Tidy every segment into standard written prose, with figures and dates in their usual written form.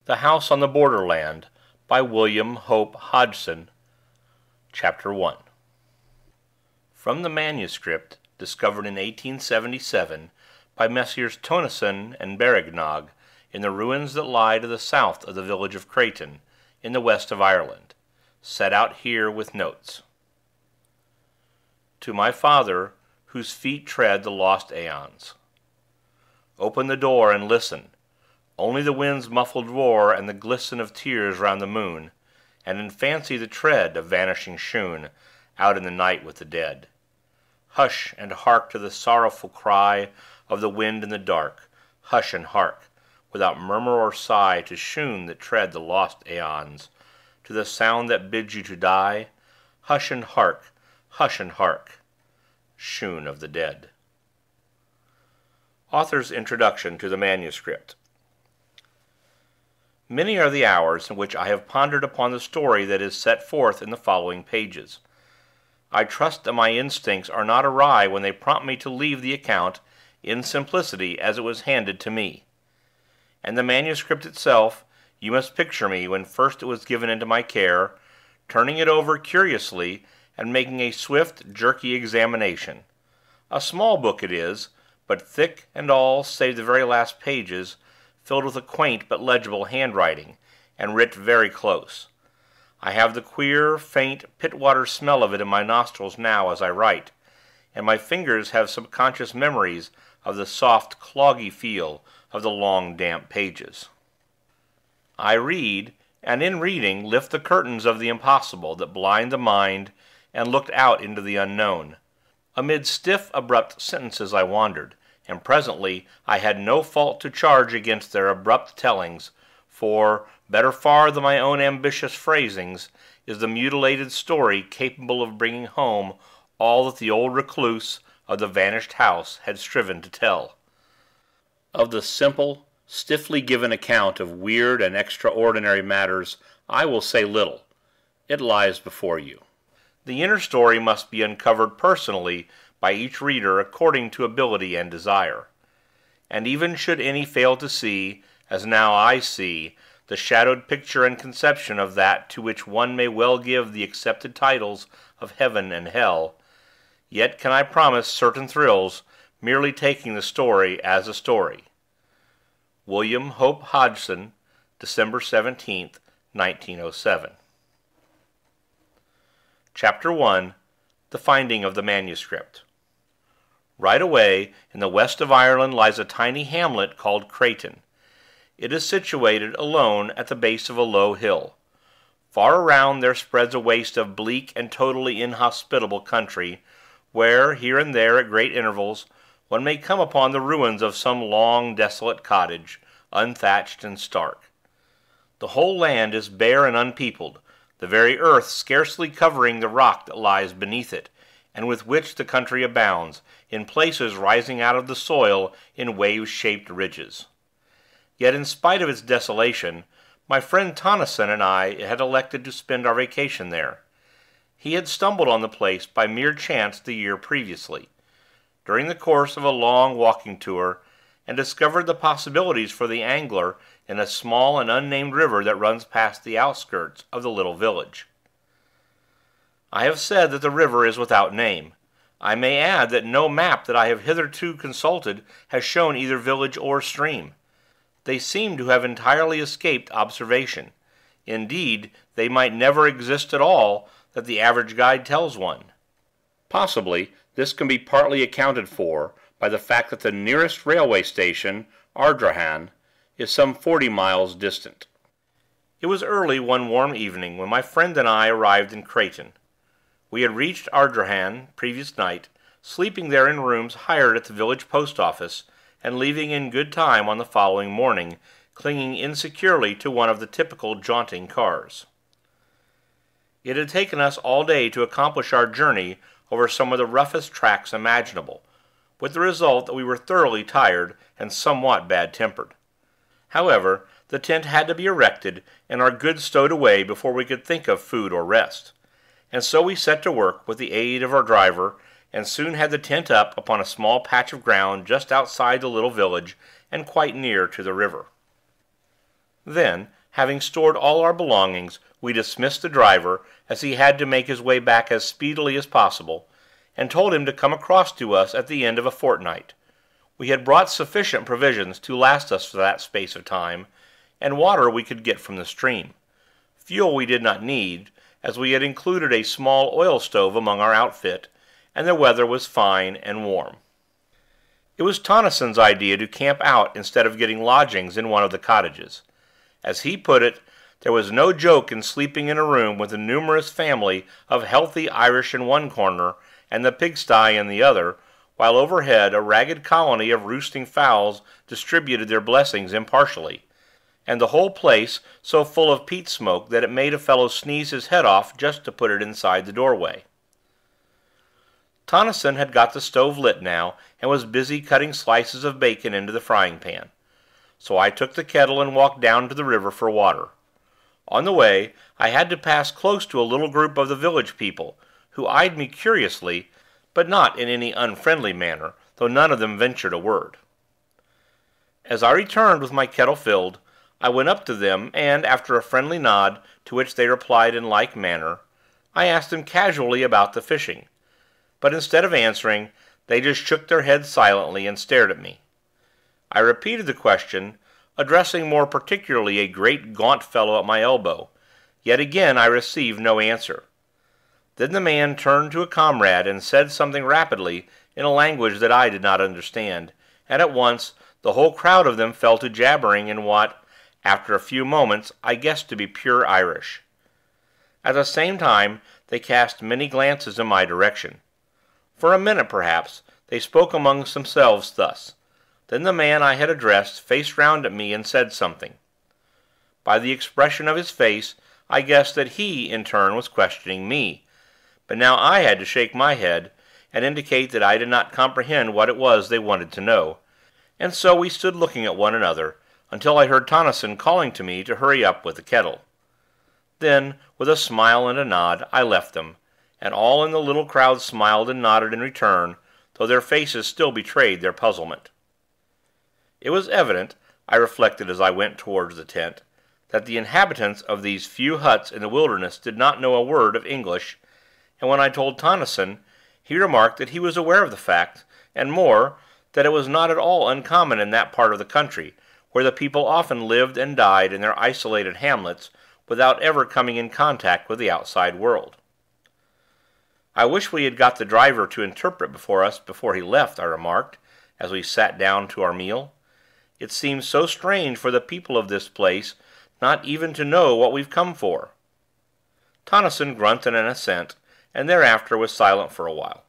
The House on the Borderland by William Hope Hodgson. Chapter 1. From the manuscript, discovered in 1877 by Messrs. Tonneson and Berignog in the ruins that lie to the south of the village of Crayton, in the west of Ireland, set out here with notes. To my father, whose feet tread the lost aeons. Open the door and listen. Only the wind's muffled roar and the glisten of tears round the moon, and in fancy the tread of vanishing shoon out in the night with the dead. Hush and hark to the sorrowful cry of the wind in the dark. Hush and hark, without murmur or sigh, to shoon that tread the lost aeons, to the sound that bids you to die. Hush and hark, shoon of the dead. Author's Introduction to the Manuscript. Many are the hours in which I have pondered upon the story that is set forth in the following pages. I trust that my instincts are not awry when they prompt me to leave the account in simplicity as it was handed to me. And the manuscript itself, you must picture me when first it was given into my care, turning it over curiously and making a swift, jerky examination. A small book it is, but thick and all, save the very last pages, filled with a quaint but legible handwriting, and writ very close. I have the queer, faint, pit-water smell of it in my nostrils now as I write, and my fingers have subconscious memories of the soft, cloggy feel of the long, damp pages. I read, and in reading lift the curtains of the impossible that blind the mind, and looked out into the unknown. Amid stiff, abrupt sentences I wandered, and presently I had no fault to charge against their abrupt tellings, for, better far than my own ambitious phrasings, is the mutilated story capable of bringing home all that the old recluse of the vanished house had striven to tell. Of the simple, stiffly given account of weird and extraordinary matters I will say little. It lies before you. The inner story must be uncovered personally by each reader according to ability and desire. And even should any fail to see, as now I see, the shadowed picture and conception of that to which one may well give the accepted titles of heaven and hell, yet can I promise certain thrills, merely taking the story as a story. William Hope Hodgson, December 17th, 1907. Chapter 1. The Finding of the Manuscript. Right away, in the west of Ireland, lies a tiny hamlet called Crayton. It is situated alone at the base of a low hill. Far around there spreads a waste of bleak and totally inhospitable country, where, here and there, at great intervals, one may come upon the ruins of some long, desolate cottage, unthatched and stark. The whole land is bare and unpeopled, the very earth scarcely covering the rock that lies beneath it, and with which the country abounds, in places rising out of the soil in wave-shaped ridges. Yet, in spite of its desolation, my friend Tonneson and I had elected to spend our vacation there. He had stumbled on the place by mere chance the year previously, during the course of a long walking tour, and discovered the possibilities for the angler in a small and unnamed river that runs past the outskirts of the little village. I have said that the river is without name. I may add that no map that I have hitherto consulted has shown either village or stream. They seem to have entirely escaped observation. Indeed, they might never exist at all, that the average guide tells one. Possibly this can be partly accounted for by the fact that the nearest railway station, Ardrahan, is some 40 miles distant. It was early one warm evening when my friend and I arrived in Crayton. We had reached Ardrahan previous night, sleeping there in rooms hired at the village post office, and leaving in good time on the following morning, clinging insecurely to one of the typical jaunting cars. It had taken us all day to accomplish our journey over some of the roughest tracks imaginable, with the result that we were thoroughly tired and somewhat bad-tempered. However, the tent had to be erected and our goods stowed away before we could think of food or rest, and so we set to work with the aid of our driver, and soon had the tent up upon a small patch of ground just outside the little village and quite near to the river. Then, Having stored all our belongings, we dismissed the driver, as he had to make his way back as speedily as possible, and told him to come across to us at the end of a fortnight. We had brought sufficient provisions to last us for that space of time, and water we could get from the stream. Fuel we did not need, as we had included a small oil stove among our outfit, and the weather was fine and warm. It was Tonnison's idea to camp out instead of getting lodgings in one of the cottages. As he put it, there was no joke in sleeping in a room with a numerous family of healthy Irish in one corner and the pigsty in the other, while overhead a ragged colony of roosting fowls distributed their blessings impartially, and the whole place so full of peat smoke that it made a fellow sneeze his head off just to put it inside the doorway. Tonnison had got the stove lit now, and was busy cutting slices of bacon into the frying pan, so I took the kettle and walked down to the river for water. On the way I had to pass close to a little group of the village people, who eyed me curiously, but not in any unfriendly manner, though none of them ventured a word. As I returned with my kettle filled, I went up to them, and, after a friendly nod, to which they replied in like manner, I asked them casually about the fishing, but instead of answering, they just shook their heads silently and stared at me. I repeated the question, addressing more particularly a great gaunt fellow at my elbow, yet again I received no answer. Then the man turned to a comrade and said something rapidly in a language that I did not understand, and at once the whole crowd of them fell to jabbering in what, after a few moments, I guessed to be pure Irish. At the same time they cast many glances in my direction. For a minute, perhaps, they spoke amongst themselves thus. Then the man I had addressed faced round at me and said something. By the expression of his face I guessed that he, in turn, was questioning me, but now I had to shake my head, and indicate that I did not comprehend what it was they wanted to know, and so we stood looking at one another, until I heard Tonnison calling to me to hurry up with the kettle. Then, with a smile and a nod, I left them, and all in the little crowd smiled and nodded in return, though their faces still betrayed their puzzlement. It was evident, I reflected as I went towards the tent, that the inhabitants of these few huts in the wilderness did not know a word of English, and when I told Tonnison, he remarked that he was aware of the fact, and more, that it was not at all uncommon in that part of the country, where the people often lived and died in their isolated hamlets without ever coming in contact with the outside world. "I wish we had got the driver to interpret for us before he left," I remarked, as we sat down to our meal. "It seems so strange for the people of this place not even to know what we've come for." Tonnison grunted an assent, and thereafter was silent for a while.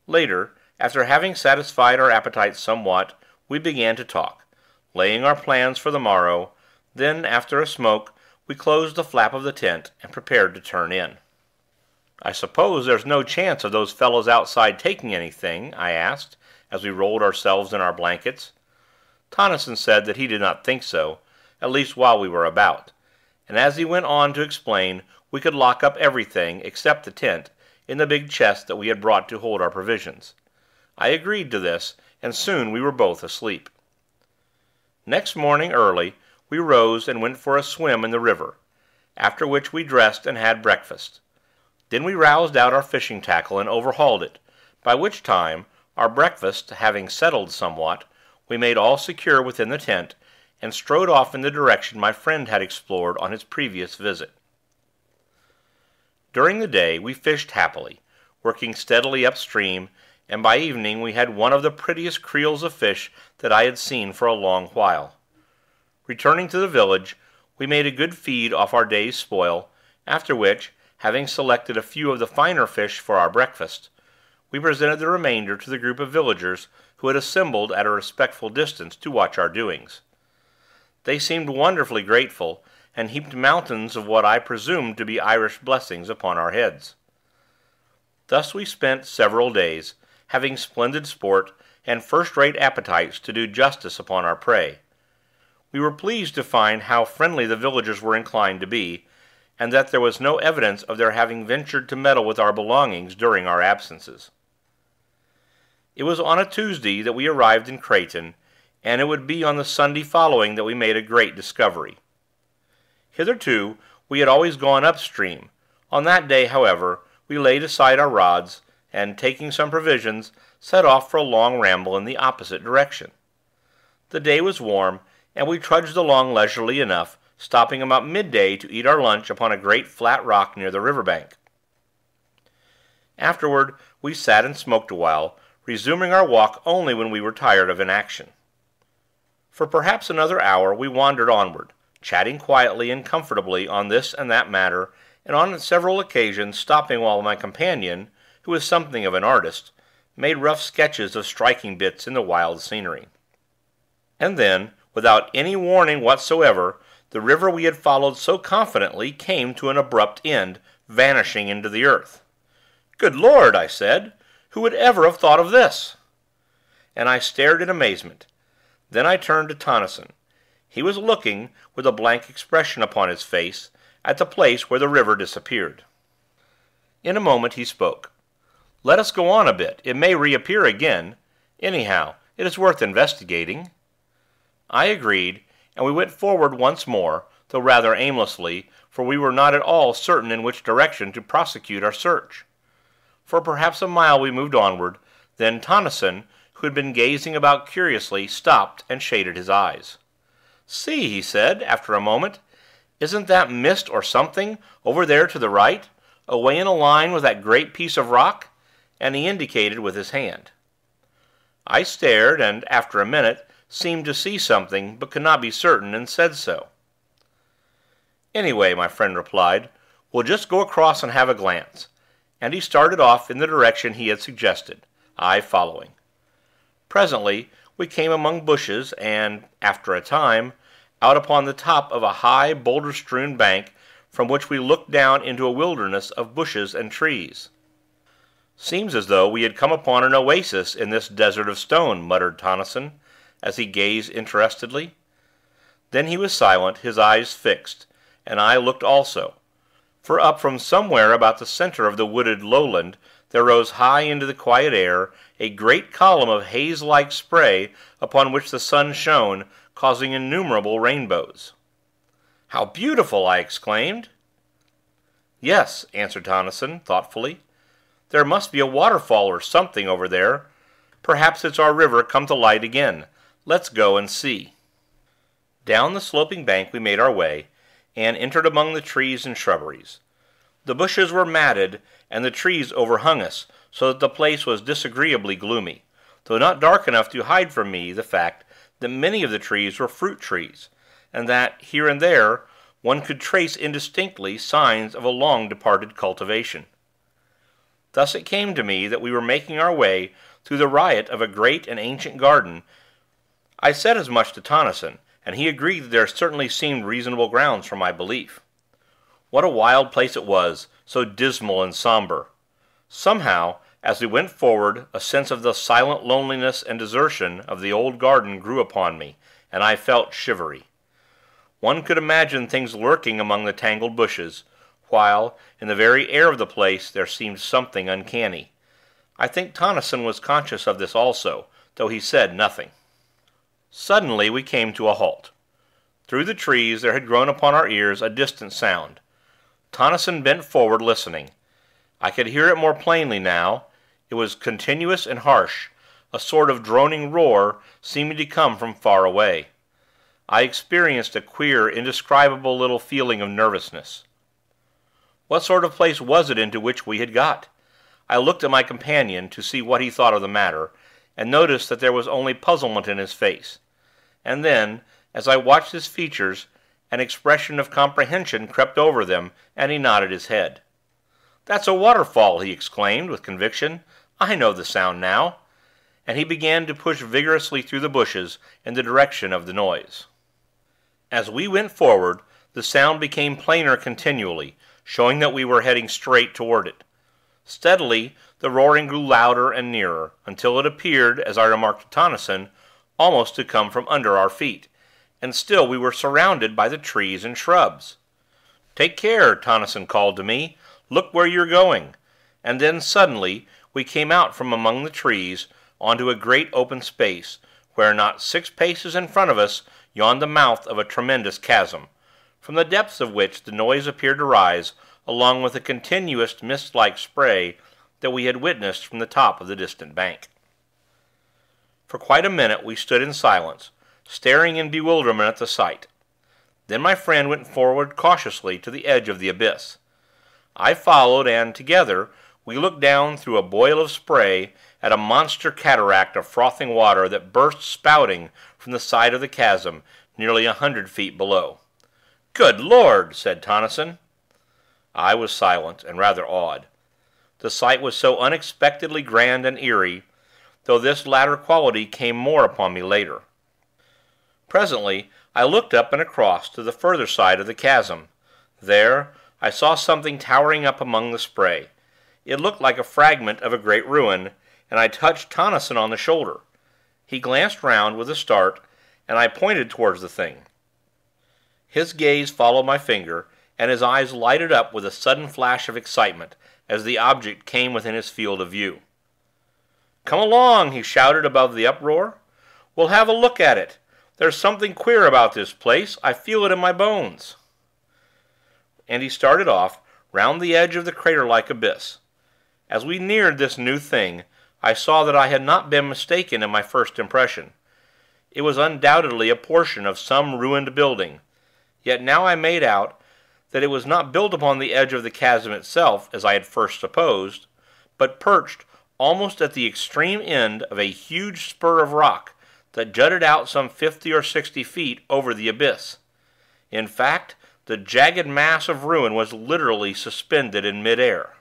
Later, after having satisfied our appetites somewhat, we began to talk, laying our plans for the morrow. Then, after a smoke, we closed the flap of the tent, and prepared to turn in. "I suppose there's no chance of those fellows outside taking anything?" I asked, as we rolled ourselves in our blankets. Tonnison said that he did not think so, at least while we were about, and as he went on to explain, we could lock up everything, except the tent, in the big chest that we had brought to hold our provisions. I agreed to this, and soon we were both asleep. Next morning early, we rose and went for a swim in the river, after which we dressed and had breakfast. Then we roused out our fishing tackle and overhauled it, by which time, our breakfast having settled somewhat, we made all secure within the tent, and strode off in the direction my friend had explored on his previous visit. During the day we fished happily, working steadily upstream, and by evening we had one of the prettiest creels of fish that I had seen for a long while. Returning to the village, we made a good feed off our day's spoil, after which, having selected a few of the finer fish for our breakfast, we presented the remainder to the group of villagers who had assembled at a respectful distance to watch our doings. They seemed wonderfully grateful, and heaped mountains of what I presumed to be Irish blessings upon our heads. Thus we spent several days, having splendid sport, and first-rate appetites to do justice upon our prey. We were pleased to find how friendly the villagers were inclined to be, and that there was no evidence of their having ventured to meddle with our belongings during our absences. It was on a Tuesday that we arrived in Crayton, and it would be on the Sunday following that we made a great discovery. Hitherto we had always gone upstream. On that day, however, we laid aside our rods, and, taking some provisions, set off for a long ramble in the opposite direction. The day was warm, and we trudged along leisurely enough, stopping about midday to eat our lunch upon a great flat rock near the river bank. Afterward we sat and smoked a while, resuming our walk only when we were tired of inaction. For perhaps another hour we wandered onward, chatting quietly and comfortably on this and that matter, and on several occasions stopping while my companion, who was something of an artist, made rough sketches of striking bits in the wild scenery. And then, without any warning whatsoever, the river we had followed so confidently came to an abrupt end, vanishing into the earth. "Good Lord!" I said. "Who would ever have thought of this?" And I stared in amazement. Then I turned to Tonnison. He was looking, with a blank expression upon his face, at the place where the river disappeared. In a moment he spoke. "Let us go on a bit. It may reappear again. Anyhow, it is worth investigating." I agreed, and we went forward once more, though rather aimlessly, for we were not at all certain in which direction to prosecute our search. For perhaps a mile we moved onward, then Tonnison, who had been gazing about curiously, stopped and shaded his eyes. "See," he said, after a moment, "isn't that mist or something, over there to the right, away in a line with that great piece of rock?" And he indicated with his hand. I stared, and, after a minute, seemed to see something, but could not be certain, and said so. "Anyway," my friend replied, "we'll just go across and have a glance." And he started off in the direction he had suggested, I following. Presently we came among bushes, and, after a time, out upon the top of a high, boulder-strewn bank, from which we looked down into a wilderness of bushes and trees. "Seems as though we had come upon an oasis in this desert of stone," muttered Tonnison, as he gazed interestedly. Then he was silent, his eyes fixed, and I looked also, for up from somewhere about the center of the wooded lowland there rose high into the quiet air a great column of haze-like spray upon which the sun shone, causing innumerable rainbows. "How beautiful!" I exclaimed. "Yes," answered Tonnison, thoughtfully. "There must be a waterfall or something over there. Perhaps it's our river come to light again. Let's go and see." Down the sloping bank we made our way, and entered among the trees and shrubberies. The bushes were matted, and the trees overhung us, so that the place was disagreeably gloomy, though not dark enough to hide from me the fact that many of the trees were fruit trees, and that, here and there, one could trace indistinctly signs of a long-departed cultivation. Thus it came to me that we were making our way through the riot of a great and ancient garden. I said as much to Tonnison, and he agreed that there certainly seemed reasonable grounds for my belief. What a wild place it was, so dismal and somber! Somehow, as we went forward, a sense of the silent loneliness and desertion of the old garden grew upon me, and I felt shivery. One could imagine things lurking among the tangled bushes, while, in the very air of the place, there seemed something uncanny. I think Tonnison was conscious of this also, though he said nothing. Suddenly we came to a halt. Through the trees there had grown upon our ears a distant sound. Tonnison bent forward, listening. I could hear it more plainly now. It was continuous and harsh, a sort of droning roar, seeming to come from far away. I experienced a queer, indescribable little feeling of nervousness. What sort of place was it into which we had got? I looked at my companion to see what he thought of the matter, and noticed that there was only puzzlement in his face. And then, as I watched his features, an expression of comprehension crept over them, and he nodded his head. "That's a waterfall!" he exclaimed, with conviction. "I know the sound now." And he began to push vigorously through the bushes in the direction of the noise. As we went forward, the sound became plainer continually, showing that we were heading straight toward it. Steadily the roaring grew louder and nearer, until it appeared, as I remarked to Tonnison, almost to come from under our feet, and still we were surrounded by the trees and shrubs. "Take care!" Tonnison called to me. "Look where you're going!" And then, suddenly, we came out from among the trees, onto a great open space, where, not 6 paces in front of us, yawned the mouth of a tremendous chasm, from the depths of which the noise appeared to rise, along with the continuous mist-like spray that we had witnessed from the top of the distant bank. For quite a minute we stood in silence, staring in bewilderment at the sight. Then my friend went forward cautiously to the edge of the abyss. I followed, and, together, we looked down through a boil of spray at a monster cataract of frothing water that burst spouting from the side of the chasm nearly 100 feet below. "Good Lord!" said Tonnison. I was silent, and rather awed. The sight was so unexpectedly grand and eerie, though this latter quality came more upon me later. Presently I looked up and across to the further side of the chasm. There I saw something towering up among the spray. It looked like a fragment of a great ruin, and I touched Tonnison on the shoulder. He glanced round with a start, and I pointed towards the thing. His gaze followed my finger, and his eyes lighted up with a sudden flash of excitement as the object came within his field of view. "Come along!" he shouted above the uproar. "We'll have a look at it. There's something queer about this place. I feel it in my bones." And he started off, round the edge of the crater-like abyss. As we neared this new thing, I saw that I had not been mistaken in my first impression. It was undoubtedly a portion of some ruined building, yet now I made out that it was not built upon the edge of the chasm itself, as I had first supposed, but perched almost at the extreme end of a huge spur of rock that jutted out some 50 or 60 feet over the abyss. In fact, the jagged mass of ruin was literally suspended in mid-air.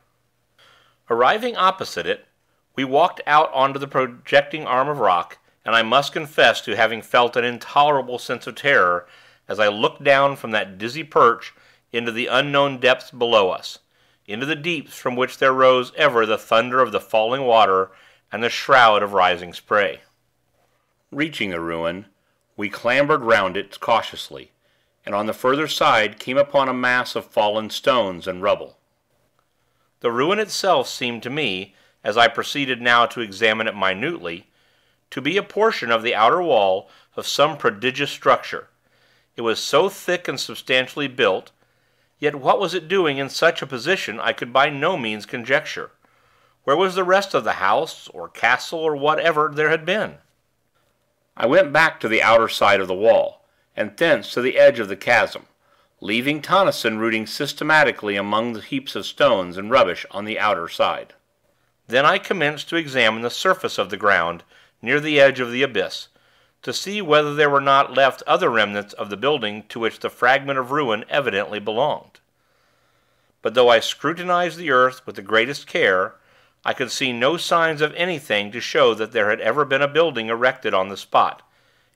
Arriving opposite it, we walked out onto the projecting arm of rock, and I must confess to having felt an intolerable sense of terror as I looked down from that dizzy perch into the unknown depths below us, into the deeps from which there rose ever the thunder of the falling water and the shroud of rising spray. Reaching the ruin, we clambered round it cautiously, and on the further side came upon a mass of fallen stones and rubble. The ruin itself seemed to me, as I proceeded now to examine it minutely, to be a portion of the outer wall of some prodigious structure. It was so thick and substantially built, yet what was it doing in such a position I could by no means conjecture. Where was the rest of the house, or castle, or whatever there had been? I went back to the outer side of the wall, and thence to the edge of the chasm, leaving Tonnison rooting systematically among the heaps of stones and rubbish on the outer side. Then I commenced to examine the surface of the ground near the edge of the abyss, to see whether there were not left other remnants of the building to which the fragment of ruin evidently belonged. But though I scrutinized the earth with the greatest care, I could see no signs of anything to show that there had ever been a building erected on the spot,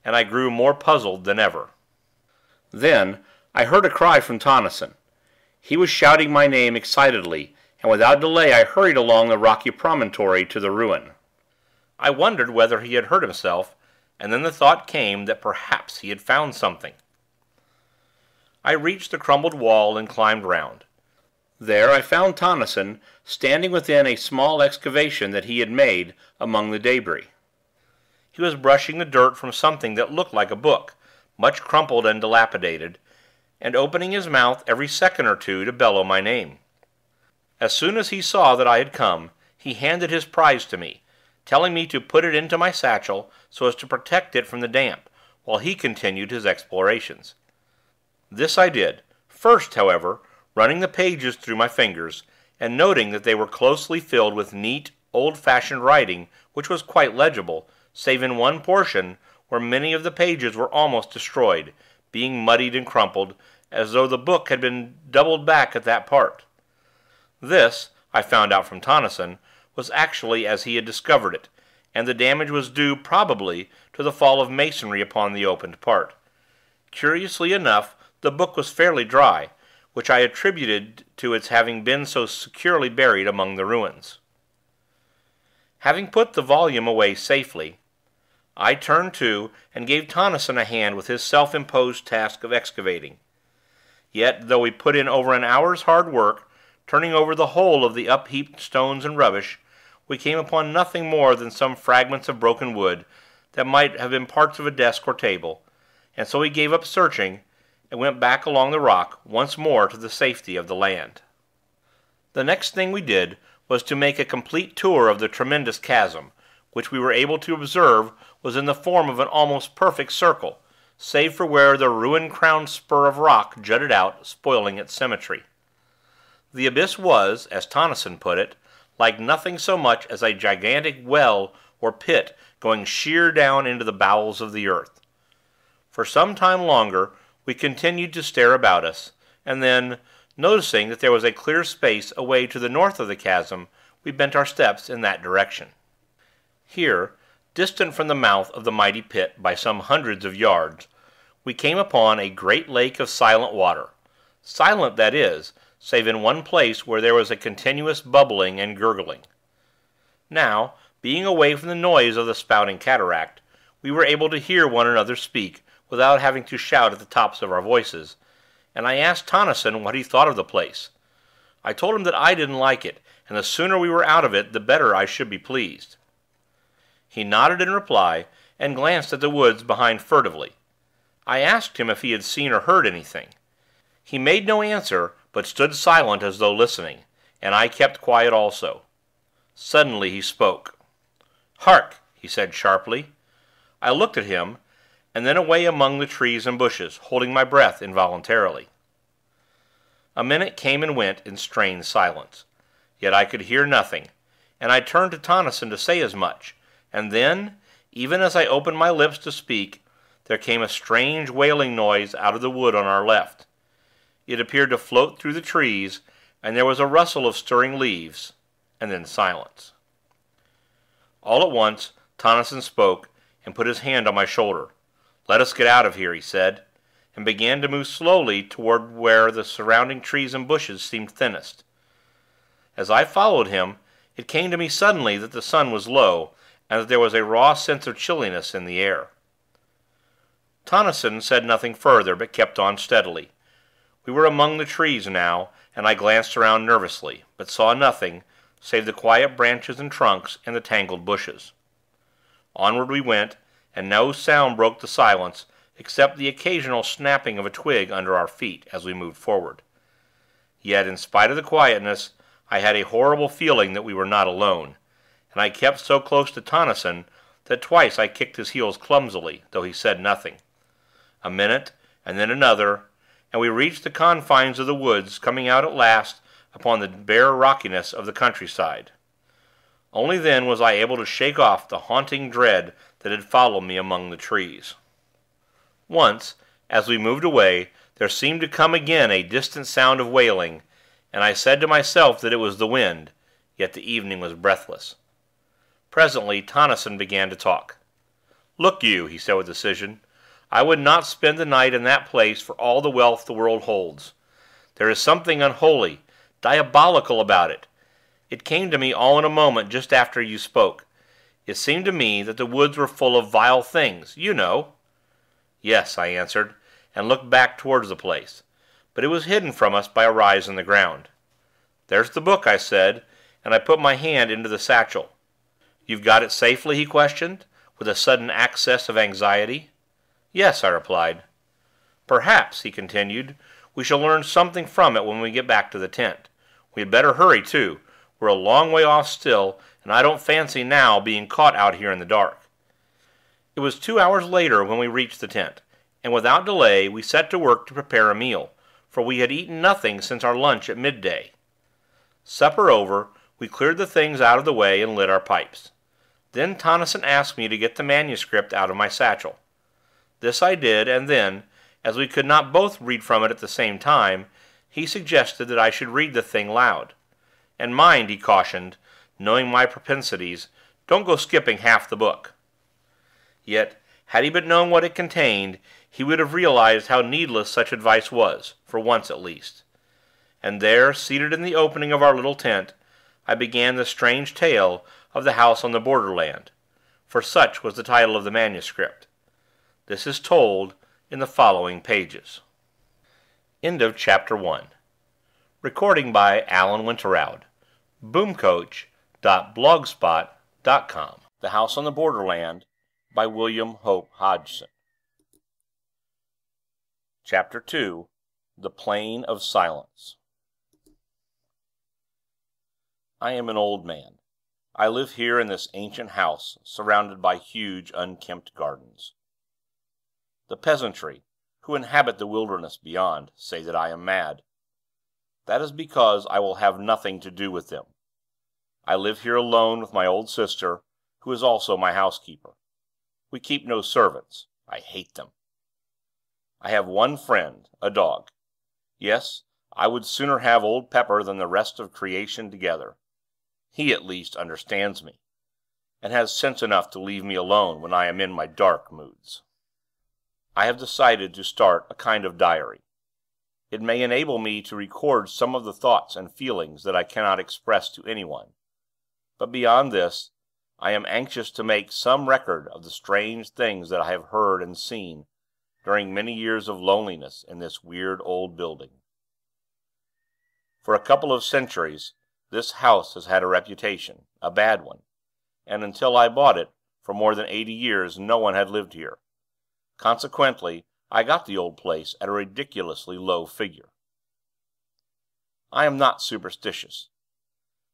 and I grew more puzzled than ever. Then I heard a cry from Tonnison. He was shouting my name excitedly, and without delay I hurried along the rocky promontory to the ruin. I wondered whether he had hurt himself, and then the thought came that perhaps he had found something. I reached the crumbled wall and climbed round. There I found Tonnison standing within a small excavation that he had made among the debris. He was brushing the dirt from something that looked like a book, much crumpled and dilapidated, and opening his mouth every second or two to bellow my name. As soon as he saw that I had come, he handed his prize to me, telling me to put it into my satchel so as to protect it from the damp, while he continued his explorations. This I did, first, however, running the pages through my fingers, and noting that they were closely filled with neat, old-fashioned writing which was quite legible, save in one portion where many of the pages were almost destroyed, being muddied and crumpled, as though the book had been doubled back at that part. This, I found out from Tonnison, was actually as he had discovered it, and the damage was due, probably, to the fall of masonry upon the opened part. Curiously enough, the book was fairly dry, which I attributed to its having been so securely buried among the ruins. Having put the volume away safely, I turned to and gave Tonnison a hand with his self-imposed task of excavating. Yet, though we put in over an hour's hard work, turning over the whole of the upheaped stones and rubbish, we came upon nothing more than some fragments of broken wood that might have been parts of a desk or table, and so we gave up searching, and went back along the rock once more to the safety of the land. The next thing we did was to make a complete tour of the tremendous chasm, which we were able to observe was in the form of an almost perfect circle, save for where the ruin-crowned spur of rock jutted out, spoiling its symmetry. The abyss was, as Tonneson put it, like nothing so much as a gigantic well or pit going sheer down into the bowels of the earth. For some time longer we continued to stare about us, and then, noticing that there was a clear space away to the north of the chasm, we bent our steps in that direction. Here, distant from the mouth of the mighty pit by some hundreds of yards, we came upon a great lake of silent water. Silent, that is, save in one place where there was a continuous bubbling and gurgling. Now, being away from the noise of the spouting cataract, we were able to hear one another speak without having to shout at the tops of our voices, and I asked Tonneson what he thought of the place. I told him that I didn't like it, and the sooner we were out of it the better I should be pleased. He nodded in reply, and glanced at the woods behind furtively. I asked him if he had seen or heard anything. He made no answer, but stood silent as though listening, and I kept quiet also. Suddenly he spoke. "Hark!" he said sharply. I looked at him, and then away among the trees and bushes, holding my breath involuntarily. A minute came and went in strained silence, yet I could hear nothing, and I turned to Tonneson to say as much, and then, even as I opened my lips to speak, there came a strange wailing noise out of the wood on our left. It appeared to float through the trees, and there was a rustle of stirring leaves, and then silence. All at once Tonneson spoke, and put his hand on my shoulder. "Let us get out of here," he said, and began to move slowly toward where the surrounding trees and bushes seemed thinnest. As I followed him, it came to me suddenly that the sun was low, and that there was a raw sense of chilliness in the air. Tonneson said nothing further, but kept on steadily. We were among the trees now, and I glanced around nervously, but saw nothing, save the quiet branches and trunks and the tangled bushes. Onward we went, and no sound broke the silence, except the occasional snapping of a twig under our feet as we moved forward. Yet, in spite of the quietness, I had a horrible feeling that we were not alone, and I kept so close to Tonneson that twice I kicked his heels clumsily, though he said nothing. A minute, and then another, and we reached the confines of the woods, coming out at last upon the bare rockiness of the countryside. Only then was I able to shake off the haunting dread that had followed me among the trees. Once, as we moved away, there seemed to come again a distant sound of wailing, and I said to myself that it was the wind, yet the evening was breathless. Presently Tonneson began to talk. "Look you," he said with decision, "I would not spend the night in that place for all the wealth the world holds. There is something unholy, diabolical about it. It came to me all in a moment just after you spoke. It seemed to me that the woods were full of vile things, you know." "Yes," I answered, and looked back towards the place, but it was hidden from us by a rise in the ground. "There's the book," I said, and I put my hand into the satchel. "You've got it safely?" he questioned, with a sudden access of anxiety. "Yes," I replied. "Perhaps," he continued, "we shall learn something from it when we get back to the tent. We had better hurry, too. We're a long way off still, and I don't fancy now being caught out here in the dark." It was 2 hours later when we reached the tent, and without delay we set to work to prepare a meal, for we had eaten nothing since our lunch at midday. Supper over, we cleared the things out of the way and lit our pipes. Then Tonneson asked me to get the manuscript out of my satchel. This I did, and then, as we could not both read from it at the same time, he suggested that I should read the thing loud. "And mind," he cautioned, knowing my propensities, "don't go skipping half the book." Yet, had he but known what it contained, he would have realized how needless such advice was, for once at least. And there, seated in the opening of our little tent, I began the strange tale of the house on the Borderland, for such was the title of the manuscript. This is told in the following pages. End of Chapter 1. Recording by Alan Winterrowd. Boomcoach.blogspot.com. The House on the Borderland by William Hope Hodgson. Chapter 2. The Plain of Silence. I am an old man. I live here in this ancient house, surrounded by huge, unkempt gardens. The peasantry, who inhabit the wilderness beyond, say that I am mad. That is because I will have nothing to do with them. I live here alone with my old sister, who is also my housekeeper. We keep no servants. I hate them. I have one friend, a dog. Yes, I would sooner have old Pepper than the rest of creation together. He at least understands me, and has sense enough to leave me alone when I am in my dark moods. I have decided to start a kind of diary. It may enable me to record some of the thoughts and feelings that I cannot express to anyone. But beyond this, I am anxious to make some record of the strange things that I have heard and seen during many years of loneliness in this weird old building. For a couple of centuries, this house has had a reputation, a bad one, and until I bought it, for more than 80 years no one had lived here. Consequently, I got the old place at a ridiculously low figure. I am not superstitious,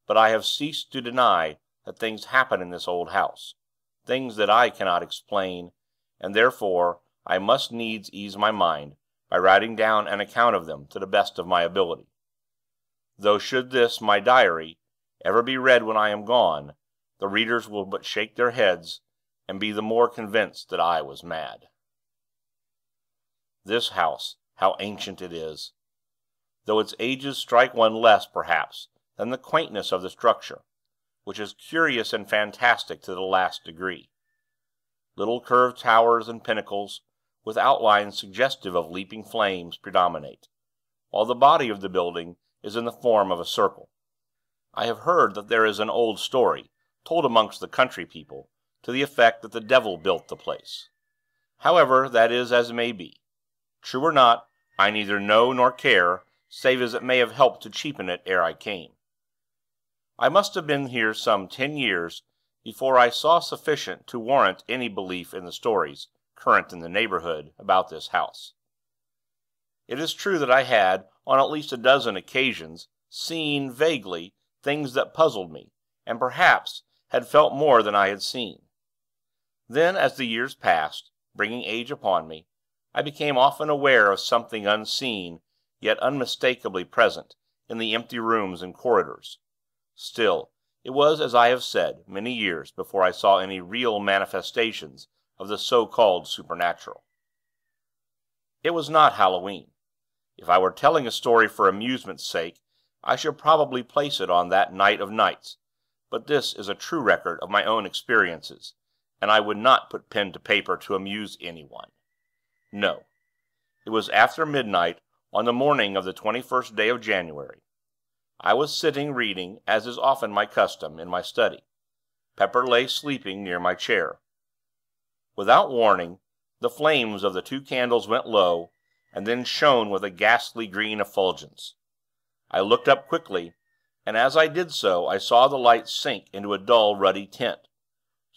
but I have ceased to deny that things happen in this old house, things that I cannot explain, and therefore I must needs ease my mind by writing down an account of them to the best of my ability. Though should this, my diary, ever be read when I am gone, the readers will but shake their heads and be the more convinced that I was mad. This house, how ancient it is! Though its ages strike one less, perhaps, than the quaintness of the structure, which is curious and fantastic to the last degree. Little curved towers and pinnacles, with outlines suggestive of leaping flames, predominate, while the body of the building is in the form of a circle. I have heard that there is an old story, told amongst the country people, to the effect that the devil built the place. However, that is as may be. True or not, I neither know nor care, save as it may have helped to cheapen it ere I came. I must have been here some 10 years before I saw sufficient to warrant any belief in the stories current in the neighborhood about this house. It is true that I had, on at least a dozen occasions, seen, vaguely, things that puzzled me, and perhaps had felt more than I had seen. Then, as the years passed, bringing age upon me, I became often aware of something unseen, yet unmistakably present, in the empty rooms and corridors. Still, it was, as I have said, many years before I saw any real manifestations of the so-called supernatural. It was not Halloween. If I were telling a story for amusement's sake, I should probably place it on that night of nights, but this is a true record of my own experiences, and I would not put pen to paper to amuse anyone. No, it was after midnight on the morning of the 21st day of January. I was sitting reading, as is often my custom, in my study. Pepper lay sleeping near my chair. Without warning, the flames of the 2 candles went low, and then shone with a ghastly green effulgence. I looked up quickly, and as I did so I saw the light sink into a dull ruddy tint,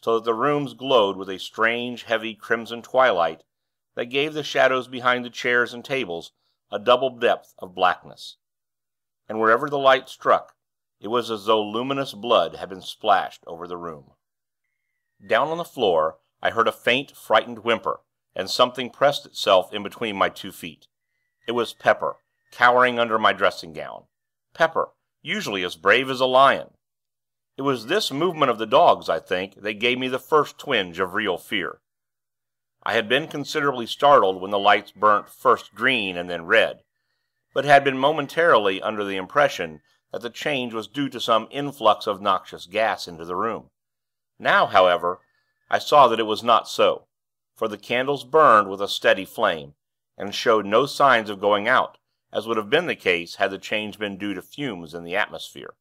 so that the rooms glowed with a strange, heavy, crimson twilight that gave the shadows behind the chairs and tables a double depth of blackness. And wherever the light struck, it was as though luminous blood had been splashed over the room. Down on the floor I heard a faint, frightened whimper, and something pressed itself in between my 2 feet. It was Pepper, cowering under my dressing-gown. Pepper, usually as brave as a lion. It was this movement of the dog's, I think, that gave me the first twinge of real fear. I had been considerably startled when the lights burnt first green and then red, but had been momentarily under the impression that the change was due to some influx of noxious gas into the room. Now, however, I saw that it was not so, for the candles burned with a steady flame, and showed no signs of going out, as would have been the case had the change been due to fumes in the atmosphere.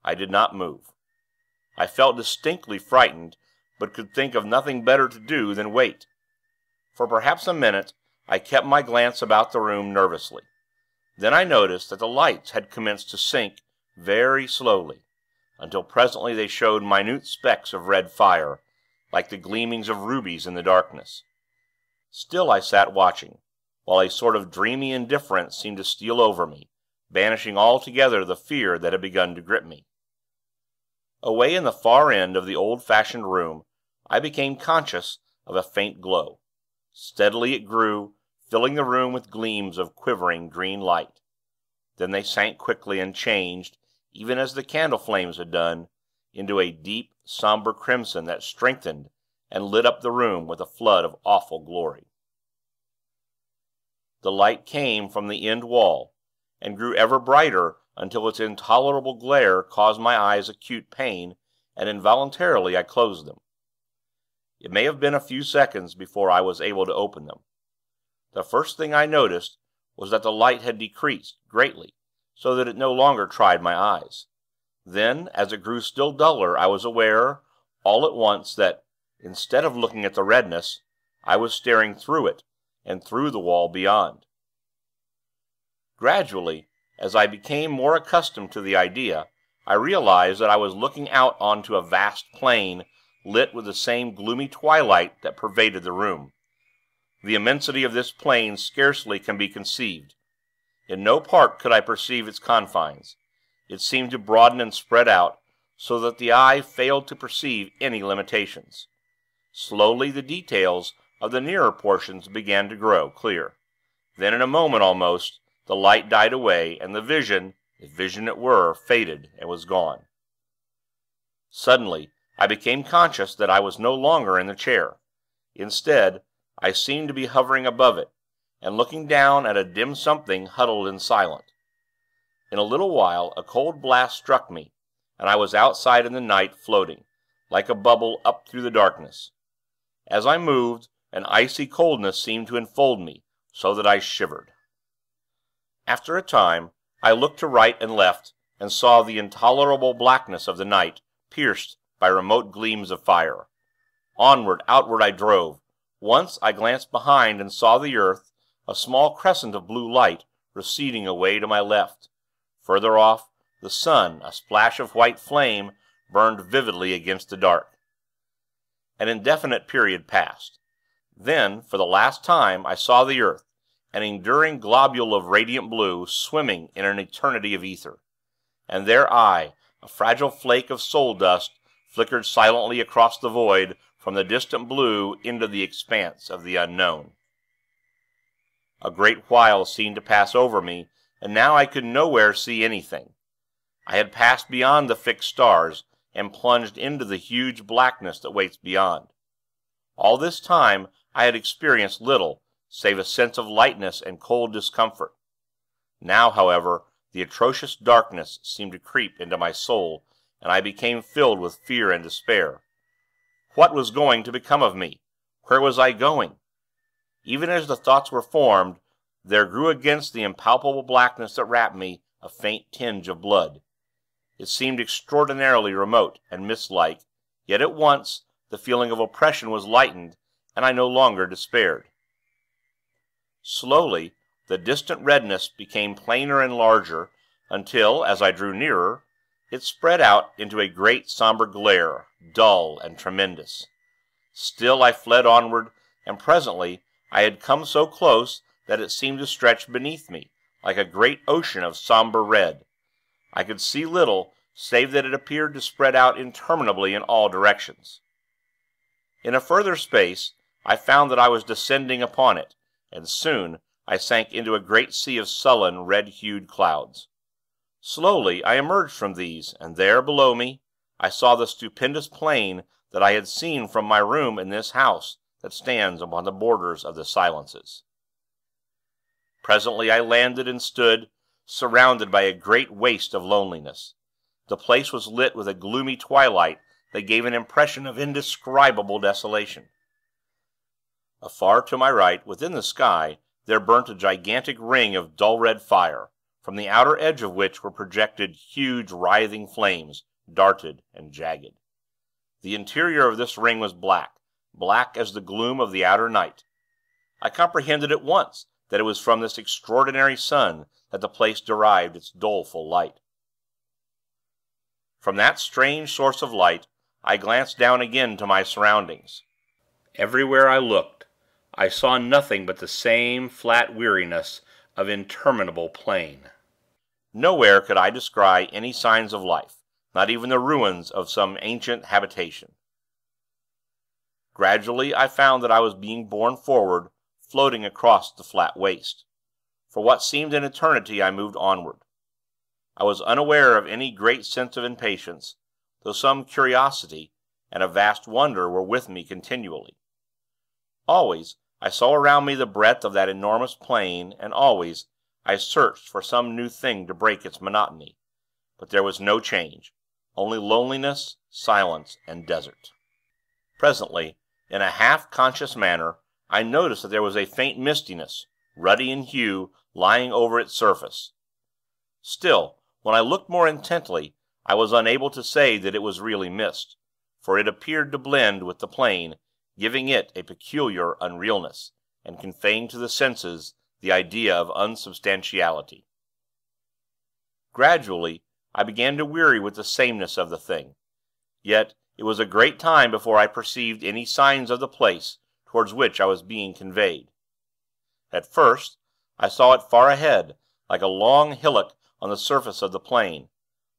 I did not move. I felt distinctly frightened, but could think of nothing better to do than wait. For perhaps a minute I kept my glance about the room nervously. Then I noticed that the lights had commenced to sink very slowly, until presently they showed minute specks of red fire, like the gleamings of rubies in the darkness. Still I sat watching, while a sort of dreamy indifference seemed to steal over me, banishing altogether the fear that had begun to grip me. Away in the far end of the old-fashioned room, I became conscious of a faint glow. Steadily it grew, filling the room with gleams of quivering green light. Then they sank quickly and changed, even as the candle flames had done, into a deep, somber crimson that strengthened and lit up the room with a flood of awful glory. The light came from the end wall, and grew ever brighter until its intolerable glare caused my eyes acute pain, and involuntarily I closed them. It may have been a few seconds before I was able to open them. The first thing I noticed was that the light had decreased greatly, so that it no longer tried my eyes. Then, as it grew still duller, I was aware, all at once, that, instead of looking at the redness, I was staring through it, and through the wall beyond. Gradually, as I became more accustomed to the idea, I realized that I was looking out onto a vast plain, lit with the same gloomy twilight that pervaded the room. The immensity of this plain scarcely can be conceived. In no part could I perceive its confines. It seemed to broaden and spread out, so that the eye failed to perceive any limitations. Slowly the details of the nearer portions began to grow clear. Then, in a moment almost, the light died away, and the vision, if vision it were, faded and was gone. Suddenly, I became conscious that I was no longer in the chair. Instead, I seemed to be hovering above it, and looking down at a dim something huddled and silent. In a little while, a cold blast struck me, and I was outside in the night, floating, like a bubble, up through the darkness. As I moved, an icy coldness seemed to enfold me, so that I shivered. After a time, I looked to right and left, and saw the intolerable blackness of the night, pierced by remote gleams of fire. Onward, outward I drove. Once I glanced behind and saw the earth, a small crescent of blue light, receding away to my left. Further off, the sun, a splash of white flame, burned vividly against the dark. An indefinite period passed. Then, for the last time, I saw the earth, an enduring globule of radiant blue, swimming in an eternity of ether. And there I, a fragile flake of soul dust, flickered silently across the void, from the distant blue into the expanse of the unknown. A great while seemed to pass over me, and now I could nowhere see anything. I had passed beyond the fixed stars, and plunged into the huge blackness that waits beyond. All this time I had experienced little, save a sense of lightness and cold discomfort. Now, however, the atrocious darkness seemed to creep into my soul, and I became filled with fear and despair. What was going to become of me? Where was I going? Even as the thoughts were formed, there grew against the impalpable blackness that wrapped me a faint tinge of blood. It seemed extraordinarily remote and mist-like, yet at once the feeling of oppression was lightened, and I no longer despaired. Slowly, the distant redness became plainer and larger, until, as I drew nearer, it spread out into a great somber glare, dull and tremendous. Still I fled onward, and presently I had come so close that it seemed to stretch beneath me, like a great ocean of somber red. I could see little, save that it appeared to spread out interminably in all directions. In a further space, I found that I was descending upon it, and soon I sank into a great sea of sullen, red-hued clouds. Slowly I emerged from these, and there, below me, I saw the stupendous plain that I had seen from my room in this house that stands upon the borders of the silences. Presently I landed and stood, surrounded by a great waste of loneliness. The place was lit with a gloomy twilight that gave an impression of indescribable desolation. Afar to my right, within the sky, there burnt a gigantic ring of dull red fire, from the outer edge of which were projected huge writhing flames, darted and jagged. The interior of this ring was black, black as the gloom of the outer night. I comprehended at once that it was from this extraordinary sun that the place derived its doleful light. From that strange source of light, I glanced down again to my surroundings. Everywhere I looked, I saw nothing but the same flat weariness of interminable plain. Nowhere could I descry any signs of life, not even the ruins of some ancient habitation. Gradually I found that I was being borne forward, floating across the flat waste. For what seemed an eternity I moved onward. I was unaware of any great sense of impatience, though some curiosity and a vast wonder were with me continually. Always I saw around me the breadth of that enormous plain, and always I searched for some new thing to break its monotony, but there was no change, only loneliness, silence, and desert. Presently, in a half-conscious manner, I noticed that there was a faint mistiness, ruddy in hue, lying over its surface. Still, when I looked more intently, I was unable to say that it was really mist, for it appeared to blend with the plain, giving it a peculiar unrealness, and conveying to the senses the idea of unsubstantiality. Gradually, I began to weary with the sameness of the thing, yet it was a great time before I perceived any signs of the place towards which I was being conveyed. At first, I saw it far ahead, like a long hillock on the surface of the plain.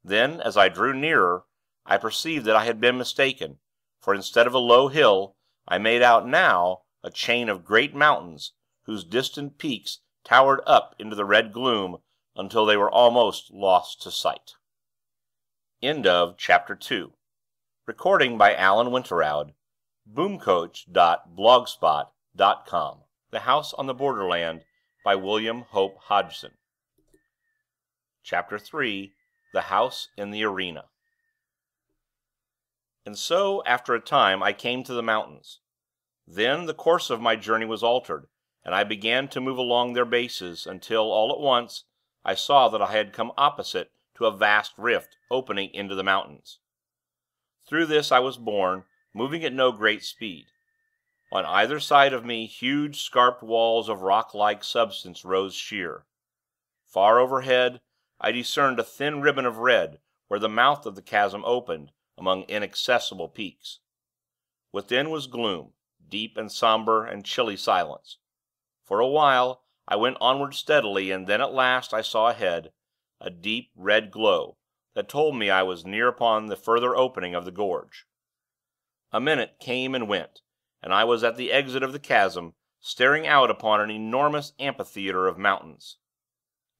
Then, as I drew nearer, I perceived that I had been mistaken, for instead of a low hill, I made out now a chain of great mountains, whose distant peaks towered up into the red gloom until they were almost lost to sight. End of Chapter 2. Recording by Alan Winterrowd. Boomcoach.blogspot.com. The House on the Borderland by William Hope Hodgson. Chapter 3. The House in the Arena. And so, after a time, I came to the mountains. Then the course of my journey was altered, and I began to move along their bases, until, all at once, I saw that I had come opposite to a vast rift opening into the mountains. Through this I was borne, moving at no great speed. On either side of me huge scarped walls of rock-like substance rose sheer. Far overhead I discerned a thin ribbon of red, where the mouth of the chasm opened among inaccessible peaks. Within was gloom, deep and somber and chilly silence. For a while I went onward steadily, and then at last I saw ahead a deep red glow that told me I was near upon the further opening of the gorge. A minute came and went, and I was at the exit of the chasm, staring out upon an enormous amphitheater of mountains.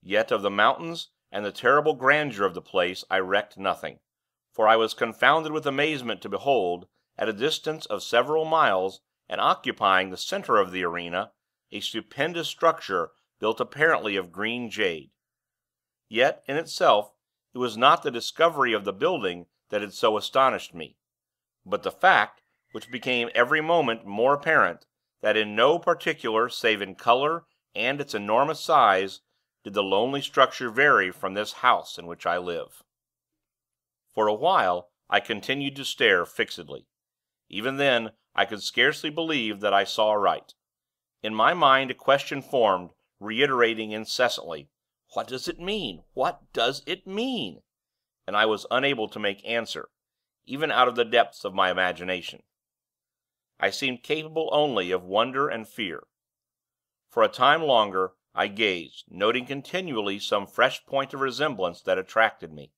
Yet of the mountains and the terrible grandeur of the place I recked nothing, for I was confounded with amazement to behold, at a distance of several miles, and occupying the center of the arena, a stupendous structure built apparently of green jade. Yet, in itself, it was not the discovery of the building that had so astonished me, but the fact, which became every moment more apparent, that in no particular save in color and its enormous size did the lonely structure vary from this house in which I live. For a while I continued to stare fixedly. Even then I could scarcely believe that I saw aright. In my mind a question formed, reiterating incessantly, "What does it mean? What does it mean?" And I was unable to make answer, even out of the depths of my imagination. I seemed capable only of wonder and fear. For a time longer I gazed, noting continually some fresh point of resemblance that attracted me.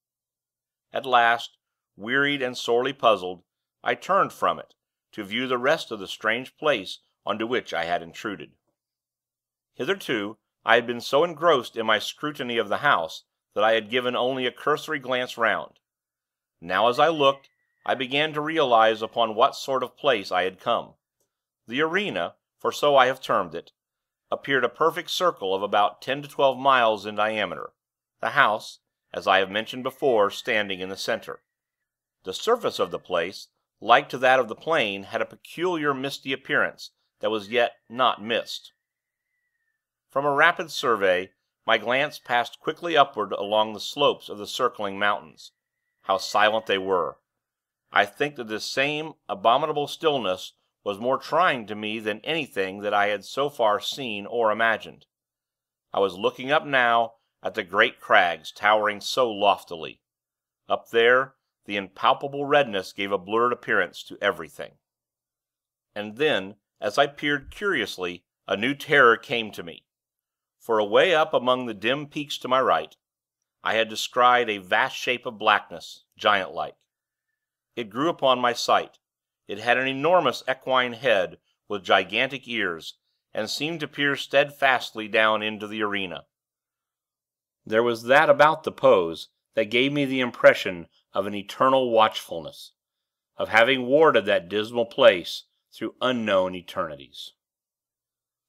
At last, wearied and sorely puzzled, I turned from it, to view the rest of the strange place onto which I had intruded. Hitherto I had been so engrossed in my scrutiny of the house that I had given only a cursory glance round. Now, as I looked, I began to realize upon what sort of place I had come. The arena, for so I have termed it, appeared a perfect circle of about 10 to 12 miles in diameter, the house, as I have mentioned before, standing in the center. The surface of the place, like to that of the plain, had a peculiar misty appearance that was yet not mist. From a rapid survey, my glance passed quickly upward along the slopes of the circling mountains. How silent they were! I think that this same abominable stillness was more trying to me than anything that I had so far seen or imagined. I was looking up now at the great crags towering so loftily. Up there, the impalpable redness gave a blurred appearance to everything. And then, As I peered curiously, a new terror came to me. For away up among the dim peaks to my right, I had descried a vast shape of blackness, giant-like. It grew upon my sight. It had an enormous equine head with gigantic ears, and seemed to peer steadfastly down into the arena. There was that about the pose that gave me the impression of an eternal watchfulness, of having warded that dismal place through unknown eternities.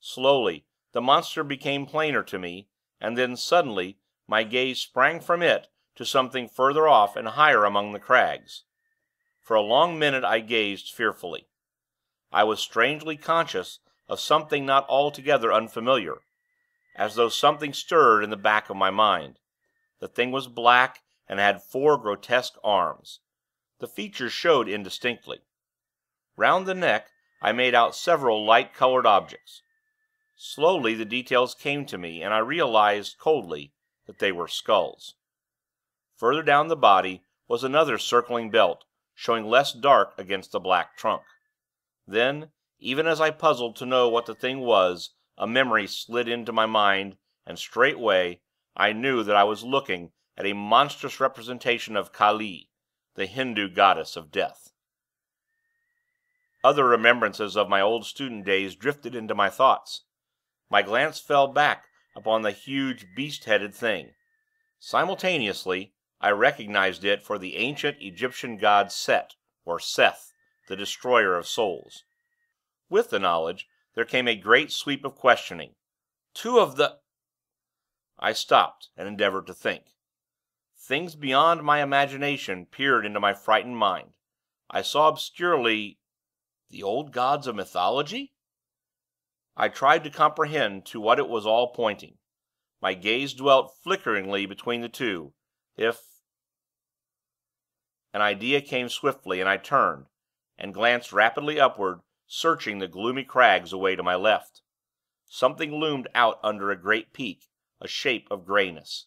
Slowly, the monster became plainer to me, and then, suddenly, my gaze sprang from it to something further off and higher among the crags. For a long minute I gazed fearfully. I was strangely conscious of something not altogether unfamiliar, as though something stirred in the back of my mind. The thing was black, and had 4 grotesque arms. The features showed indistinctly. Round the neck I made out several light-colored objects. Slowly the details came to me, and I realized, coldly, that they were skulls. Further down the body was another circling belt, showing less dark against the black trunk. Then, even as I puzzled to know what the thing was, a memory slid into my mind, and straightway I knew that I was looking at a monstrous representation of Kali, the Hindu goddess of death. Other remembrances of my old student days drifted into my thoughts. My glance fell back upon the huge beast-headed thing. Simultaneously, I recognized it for the ancient Egyptian god Set, or Seth, the destroyer of souls. With the knowledge, there came a great sweep of questioning. 2 of the... I stopped, and endeavored to think. Things beyond my imagination peered into my frightened mind. I saw obscurely... the old gods of mythology? I tried to comprehend to what it was all pointing. My gaze dwelt flickeringly between the 2. An idea came swiftly, and I turned, and glanced rapidly upward, searching the gloomy crags away to my left. Something loomed out under a great peak, a shape of grayness.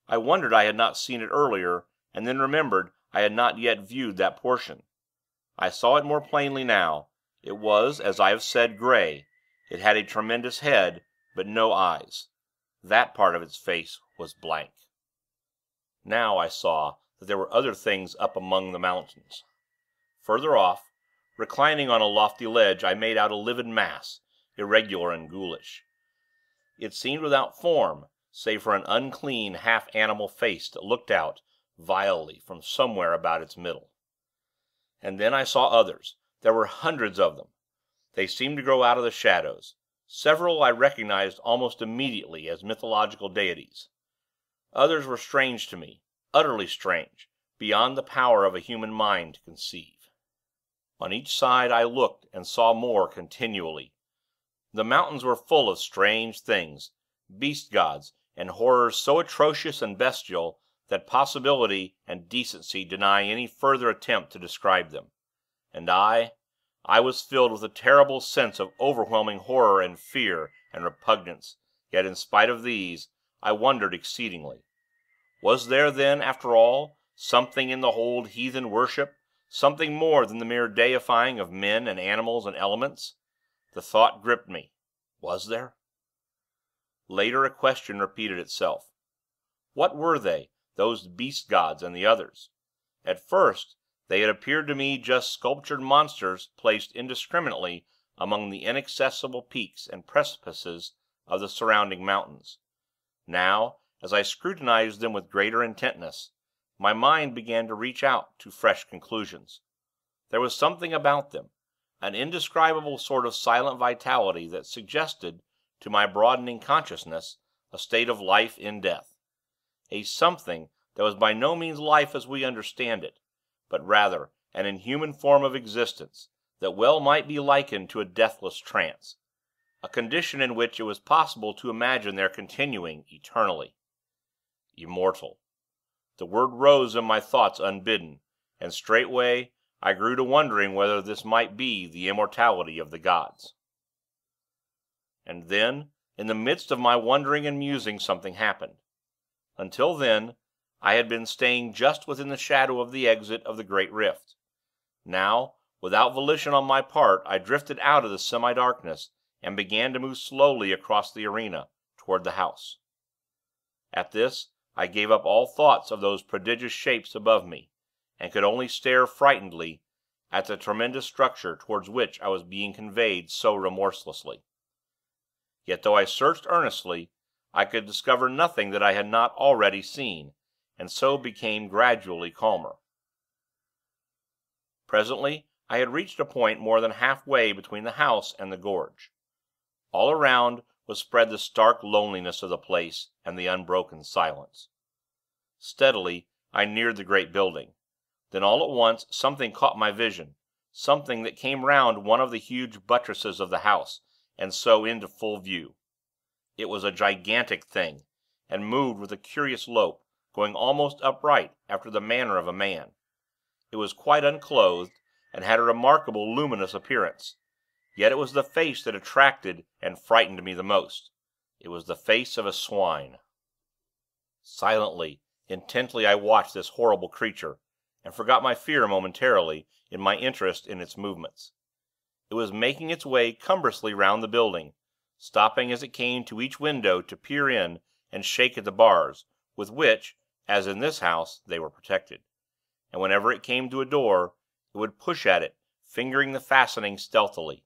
I wondered I had not seen it earlier, and then remembered I had not yet viewed that portion. I saw it more plainly now. It was, as I have said, gray. It had a tremendous head, but no eyes. That part of its face was blank. Now I saw that there were other things up among the mountains. Further off, reclining on a lofty ledge, I made out a livid mass, irregular and ghoulish. It seemed without form, save for an unclean, half-animal face that looked out, vilely, from somewhere about its middle. And then I saw others. There were hundreds of them. They seemed to grow out of the shadows. Several I recognized almost immediately as mythological deities. Others were strange to me, utterly strange, beyond the power of a human mind to conceive. On each side I looked and saw more continually. The mountains were full of strange things, beast gods, and horrors so atrocious and bestial that possibility and decency deny any further attempt to describe them. And I was filled with a terrible sense of overwhelming horror and fear and repugnance, yet in spite of these, I wondered exceedingly. Was there then, after all, something in the whole heathen worship, something more than the mere deifying of men and animals and elements? The thought gripped me. Was there? Later a question repeated itself. What were they, those beast gods and the others? At first, they had appeared to me just sculptured monsters placed indiscriminately among the inaccessible peaks and precipices of the surrounding mountains. Now, as I scrutinized them with greater intentness, my mind began to reach out to fresh conclusions. There was something about them, an indescribable sort of silent vitality that suggested, to my broadening consciousness, a state of life in death. A something that was by no means life as we understand it, but rather an inhuman form of existence that well might be likened to a deathless trance, a condition in which it was possible to imagine their continuing eternally. Immortal. The word rose in my thoughts unbidden, and straightway I grew to wondering whether this might be the immortality of the gods. And then, in the midst of my wondering and musing, something happened. Until then, I had been staying just within the shadow of the exit of the great rift. Now, Without volition on my part, I drifted out of the semi-darkness, and began to move slowly across the arena, toward the house. At this, I gave up all thoughts of those prodigious shapes above me, and could only stare frightenedly at the tremendous structure towards which I was being conveyed so remorselessly. Yet though I searched earnestly, I could discover nothing that I had not already seen, and so became gradually calmer. Presently I had reached a point more than halfway between the house and the gorge. All around was spread the stark loneliness of the place and the unbroken silence. Steadily I neared the great building. Then all at once something caught my vision, something that came round one of the huge buttresses of the house, and so into full view. It was a gigantic thing, and moved with a curious lope, going almost upright after the manner of a man. It was quite unclothed, and had a remarkable luminous appearance. Yet it was the face that attracted and frightened me the most. It was the face of a swine. Silently, intently I watched this horrible creature, and forgot my fear momentarily in my interest in its movements. It was making its way cumbrously round the building, stopping as it came to each window to peer in and shake at the bars, with which, as in this house, they were protected; and whenever it came to a door, it would push at it, fingering the fastening stealthily.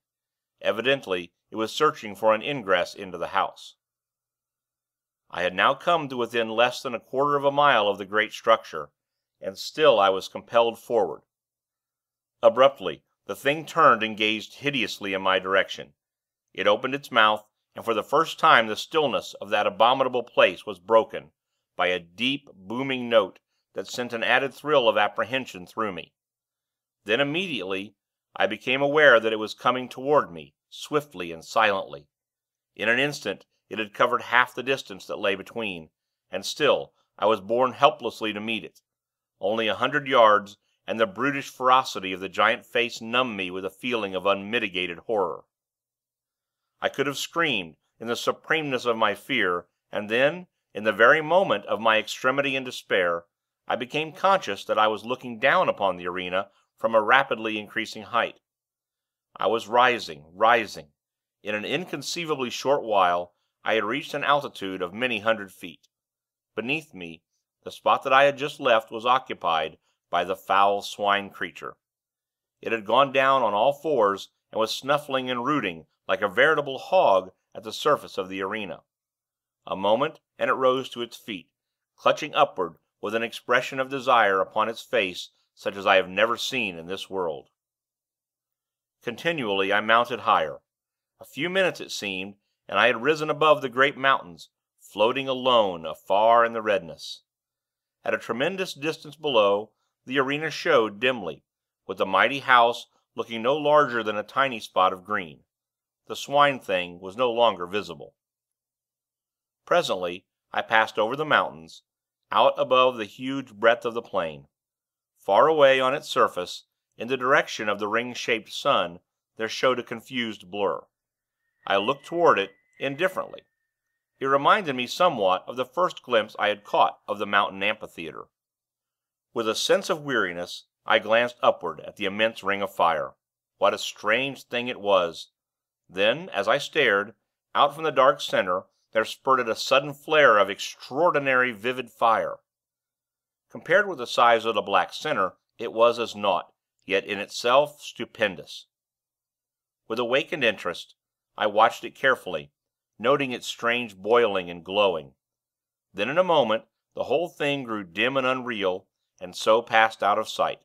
Evidently it was searching for an ingress into the house. I had now come to within less than a quarter of a mile of the great structure, and still I was compelled forward. Abruptly the thing turned and gazed hideously in my direction. It opened its mouth, and for the first time the stillness of that abominable place was broken by a deep, booming note that sent an added thrill of apprehension through me. Then immediately I became aware that it was coming toward me, swiftly and silently. In an instant it had covered half the distance that lay between, and still I was borne helplessly to meet it. Only 100 yards, and the brutish ferocity of the giant face numbed me with a feeling of unmitigated horror. I could have screamed, in the supremeness of my fear, and then, in the very moment of my extremity and despair, I became conscious that I was looking down upon the arena from a rapidly increasing height. I was rising. In an inconceivably short while, I had reached an altitude of many hundred feet. Beneath me, the spot that I had just left was occupied by the foul swine creature. It had gone down on all fours, and was snuffling and rooting like a veritable hog at the surface of the arena. A moment, and it rose to its feet, clutching upward with an expression of desire upon its face such as I have never seen in this world. Continually I mounted higher. A few minutes it seemed, and I had risen above the great mountains, floating alone afar in the redness. At a tremendous distance below, the arena showed dimly, with the mighty house looking no larger than a tiny spot of green. The swine thing was no longer visible. Presently I passed over the mountains, out above the huge breadth of the plain. Far away on its surface, in the direction of the ring-shaped sun, there showed a confused blur. I looked toward it, indifferently. It reminded me somewhat of the first glimpse I had caught of the mountain amphitheater. With a sense of weariness, I glanced upward at the immense ring of fire. What a strange thing it was! Then, as I stared, out from the dark center there spurted a sudden flare of extraordinary vivid fire. Compared with the size of the black center, it was as naught, yet in itself stupendous. With awakened interest, I watched it carefully, noting its strange boiling and glowing. Then in a moment the whole thing grew dim and unreal, and so passed out of sight.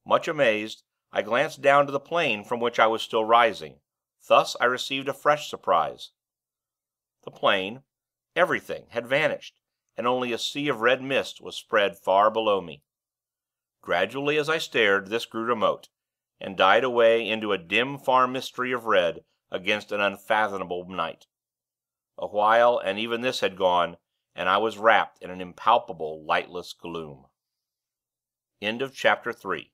Much amazed, I glanced down to the plain from which I was still rising. Thus I received a fresh surprise. The plain, everything, had vanished, and only a sea of red mist was spread far below me. Gradually, as I stared, this grew remote, and died away into a dim far mystery of red against an unfathomable night. A while, and even this had gone, and I was wrapped in an impalpable, lightless gloom. End of Chapter 3.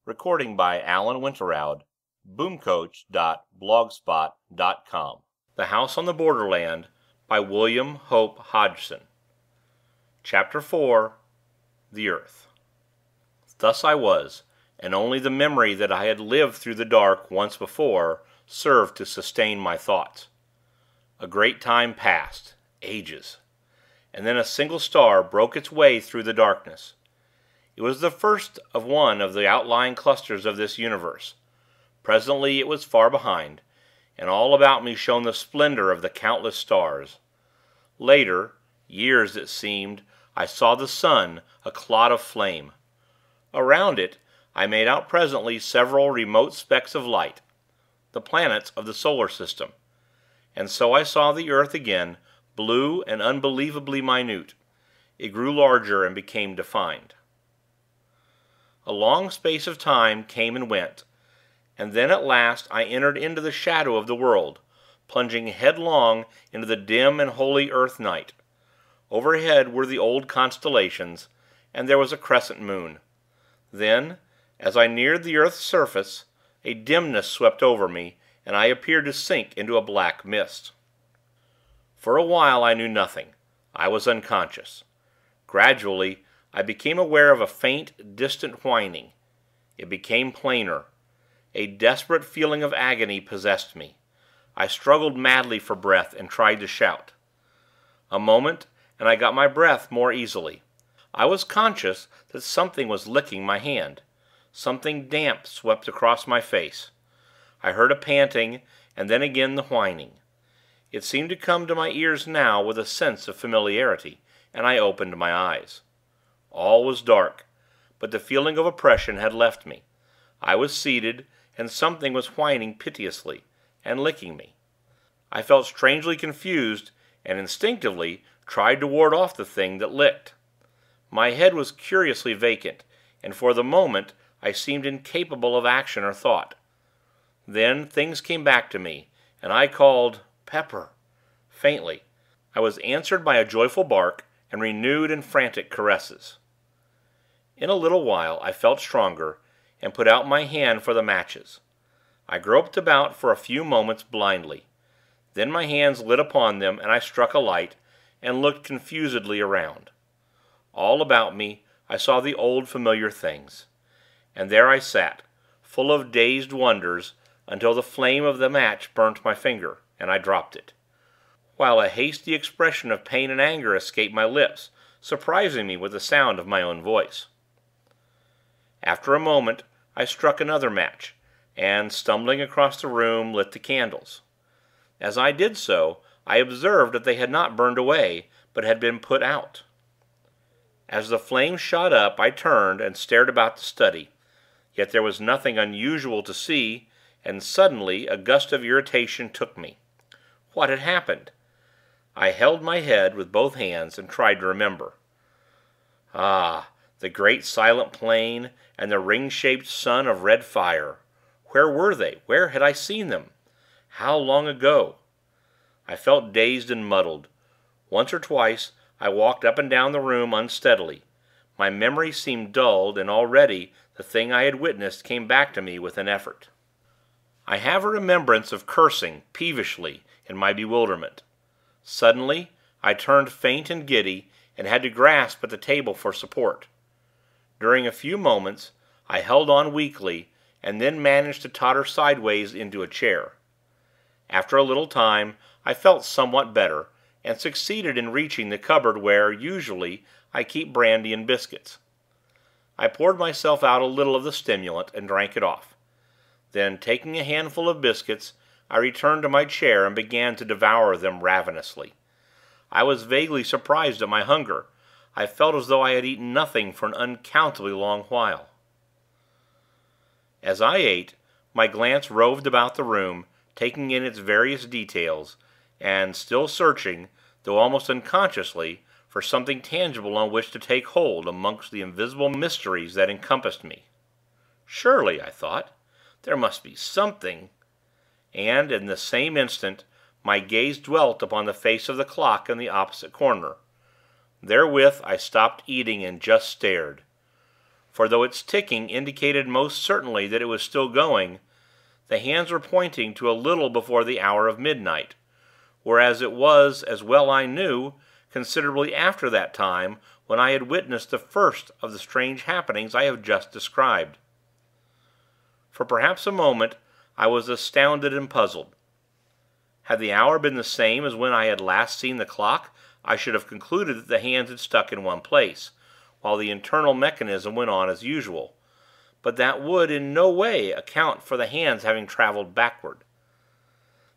Recording by Alan Winterrowd. boomcoach.blogspot.com. The House on the Borderland by William Hope Hodgson. Chapter 4. The Earth. Thus I was, and only the memory that I had lived through the dark once before served to sustain my thoughts. A great time passed, ages, and then a single star broke its way through the darkness. It was the first of one of the outlying clusters of this universe. Presently it was far behind, and all about me shone the splendor of the countless stars. Later, years it seemed, I saw the sun, a clot of flame. Around it, I made out presently several remote specks of light, the planets of the solar system. And so I saw the earth again, blue and unbelievably minute. It grew larger and became defined. A long space of time came and went, and then at last I entered into the shadow of the world, plunging headlong into the dim and holy earth night. Overhead were the old constellations, and there was a crescent moon. Then, as I neared the earth's surface, a dimness swept over me, and I appeared to sink into a black mist. For a while I knew nothing. I was unconscious. Gradually, I became aware of a faint, distant whining. It became plainer. A desperate feeling of agony possessed me. I struggled madly for breath, and tried to shout. A moment, and I got my breath more easily. I was conscious that something was licking my hand. Something damp swept across my face. I heard a panting, and then again the whining. It seemed to come to my ears now with a sense of familiarity, and I opened my eyes. All was dark, but the feeling of oppression had left me. I was seated, and something was whining piteously, and licking me. I felt strangely confused, and instinctively tried to ward off the thing that licked. My head was curiously vacant, and for the moment I seemed incapable of action or thought. Then things came back to me, and I called "Pepper," faintly. I was answered by a joyful bark, and renewed and frantic caresses. In a little while I felt stronger, and put out my hand for the matches. I groped about for a few moments blindly. Then my hands lit upon them, and I struck a light, and looked confusedly around. All about me I saw the old familiar things. And there I sat, full of dazed wonders, until the flame of the match burnt my finger, and I dropped it, while a hasty expression of pain and anger escaped my lips, surprising me with the sound of my own voice. After a moment I struck another match, and, stumbling across the room, lit the candles. As I did so, I observed that they had not burned away, but had been put out. As the flame shot up, I turned, and stared about the study, yet there was nothing unusual to see, and suddenly a gust of irritation took me. What had happened? I held my head with both hands, and tried to remember. Ah, the great silent plain, and the ring-shaped sun of red fire. Where were they? Where had I seen them? How long ago? I felt dazed and muddled. Once or twice I walked up and down the room unsteadily. My memory seemed dulled, and already the thing I had witnessed came back to me with an effort. I have a remembrance of cursing, peevishly, in my bewilderment. Suddenly, I turned faint and giddy, and had to grasp at the table for support. During a few moments, I held on weakly, and then managed to totter sideways into a chair. After a little time, I felt somewhat better, and succeeded in reaching the cupboard where, usually, I keep brandy and biscuits. I poured myself out a little of the stimulant, and drank it off. Then, taking a handful of biscuits, I returned to my chair, and began to devour them ravenously. I was vaguely surprised at my hunger. I felt as though I had eaten nothing for an uncountably long while. As I ate, my glance roved about the room, taking in its various details, and still searching, though almost unconsciously, for something tangible on which to take hold amongst the invisible mysteries that encompassed me. Surely, I thought, there must be something. And, in the same instant, my gaze dwelt upon the face of the clock in the opposite corner. Therewith I stopped eating, and just stared. For though its ticking indicated most certainly that it was still going, the hands were pointing to a little before the hour of midnight, whereas it was, as well I knew, considerably after that time when I had witnessed the first of the strange happenings I have just described. For perhaps a moment, I was astounded and puzzled. Had the hour been the same as when I had last seen the clock, I should have concluded that the hands had stuck in one place, while the internal mechanism went on as usual; but that would in no way account for the hands having traveled backward.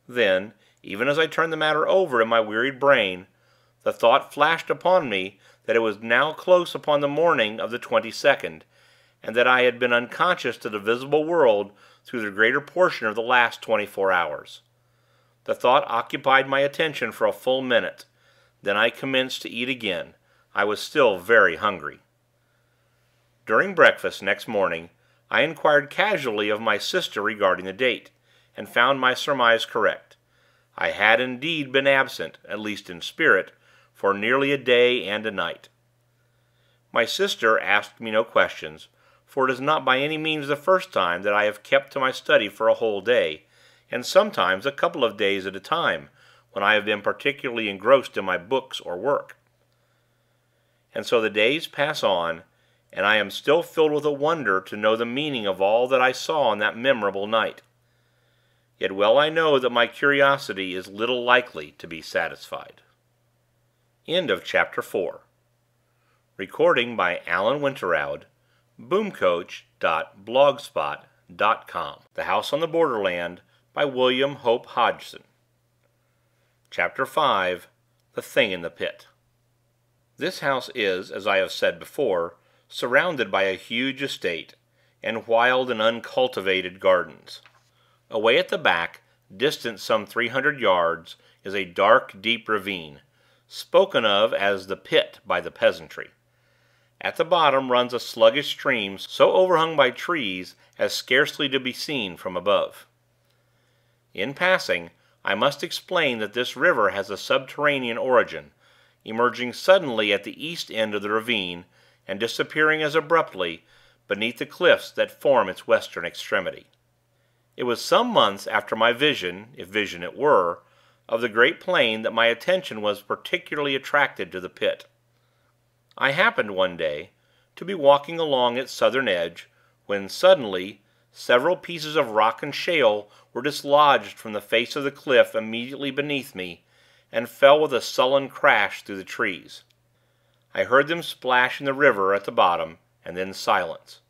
Then, even as I turned the matter over in my wearied brain, the thought flashed upon me that it was now close upon the morning of the 22nd, and that I had been unconscious to the visible world through the greater portion of the last 24 hours. The thought occupied my attention for a full minute. Then I commenced to eat again. I was still very hungry. During breakfast next morning, I inquired casually of my sister regarding the date, and found my surmise correct. I had indeed been absent, at least in spirit, for nearly a day and a night. My sister asked me no questions, for it is not by any means the first time that I have kept to my study for a whole day, and sometimes a couple of days at a time, when I have been particularly engrossed in my books or work. And so the days pass on, and I am still filled with a wonder to know the meaning of all that I saw on that memorable night. Yet well I know that my curiosity is little likely to be satisfied. End of Chapter 4. Recording by Alan Winterrowd. Boomcoach.blogspot.com. The House on the Borderland by William Hope Hodgson. Chapter 5. The Thing in the Pit. This house is, as I have said before, surrounded by a huge estate, and wild and uncultivated gardens. Away at the back, distant some 300 yards, is a dark, deep ravine, spoken of as the Pit by the peasantry. At the bottom runs a sluggish stream, so overhung by trees as scarcely to be seen from above. In passing, I must explain that this river has a subterranean origin, emerging suddenly at the east end of the ravine, and disappearing as abruptly beneath the cliffs that form its western extremity. It was some months after my vision, if vision it were, of the great plain that my attention was particularly attracted to the Pit. I happened, one day, to be walking along its southern edge, when, suddenly, several pieces of rock and shale were dislodged from the face of the cliff immediately beneath me, and fell with a sullen crash through the trees. I heard them splash in the river at the bottom, and then silence.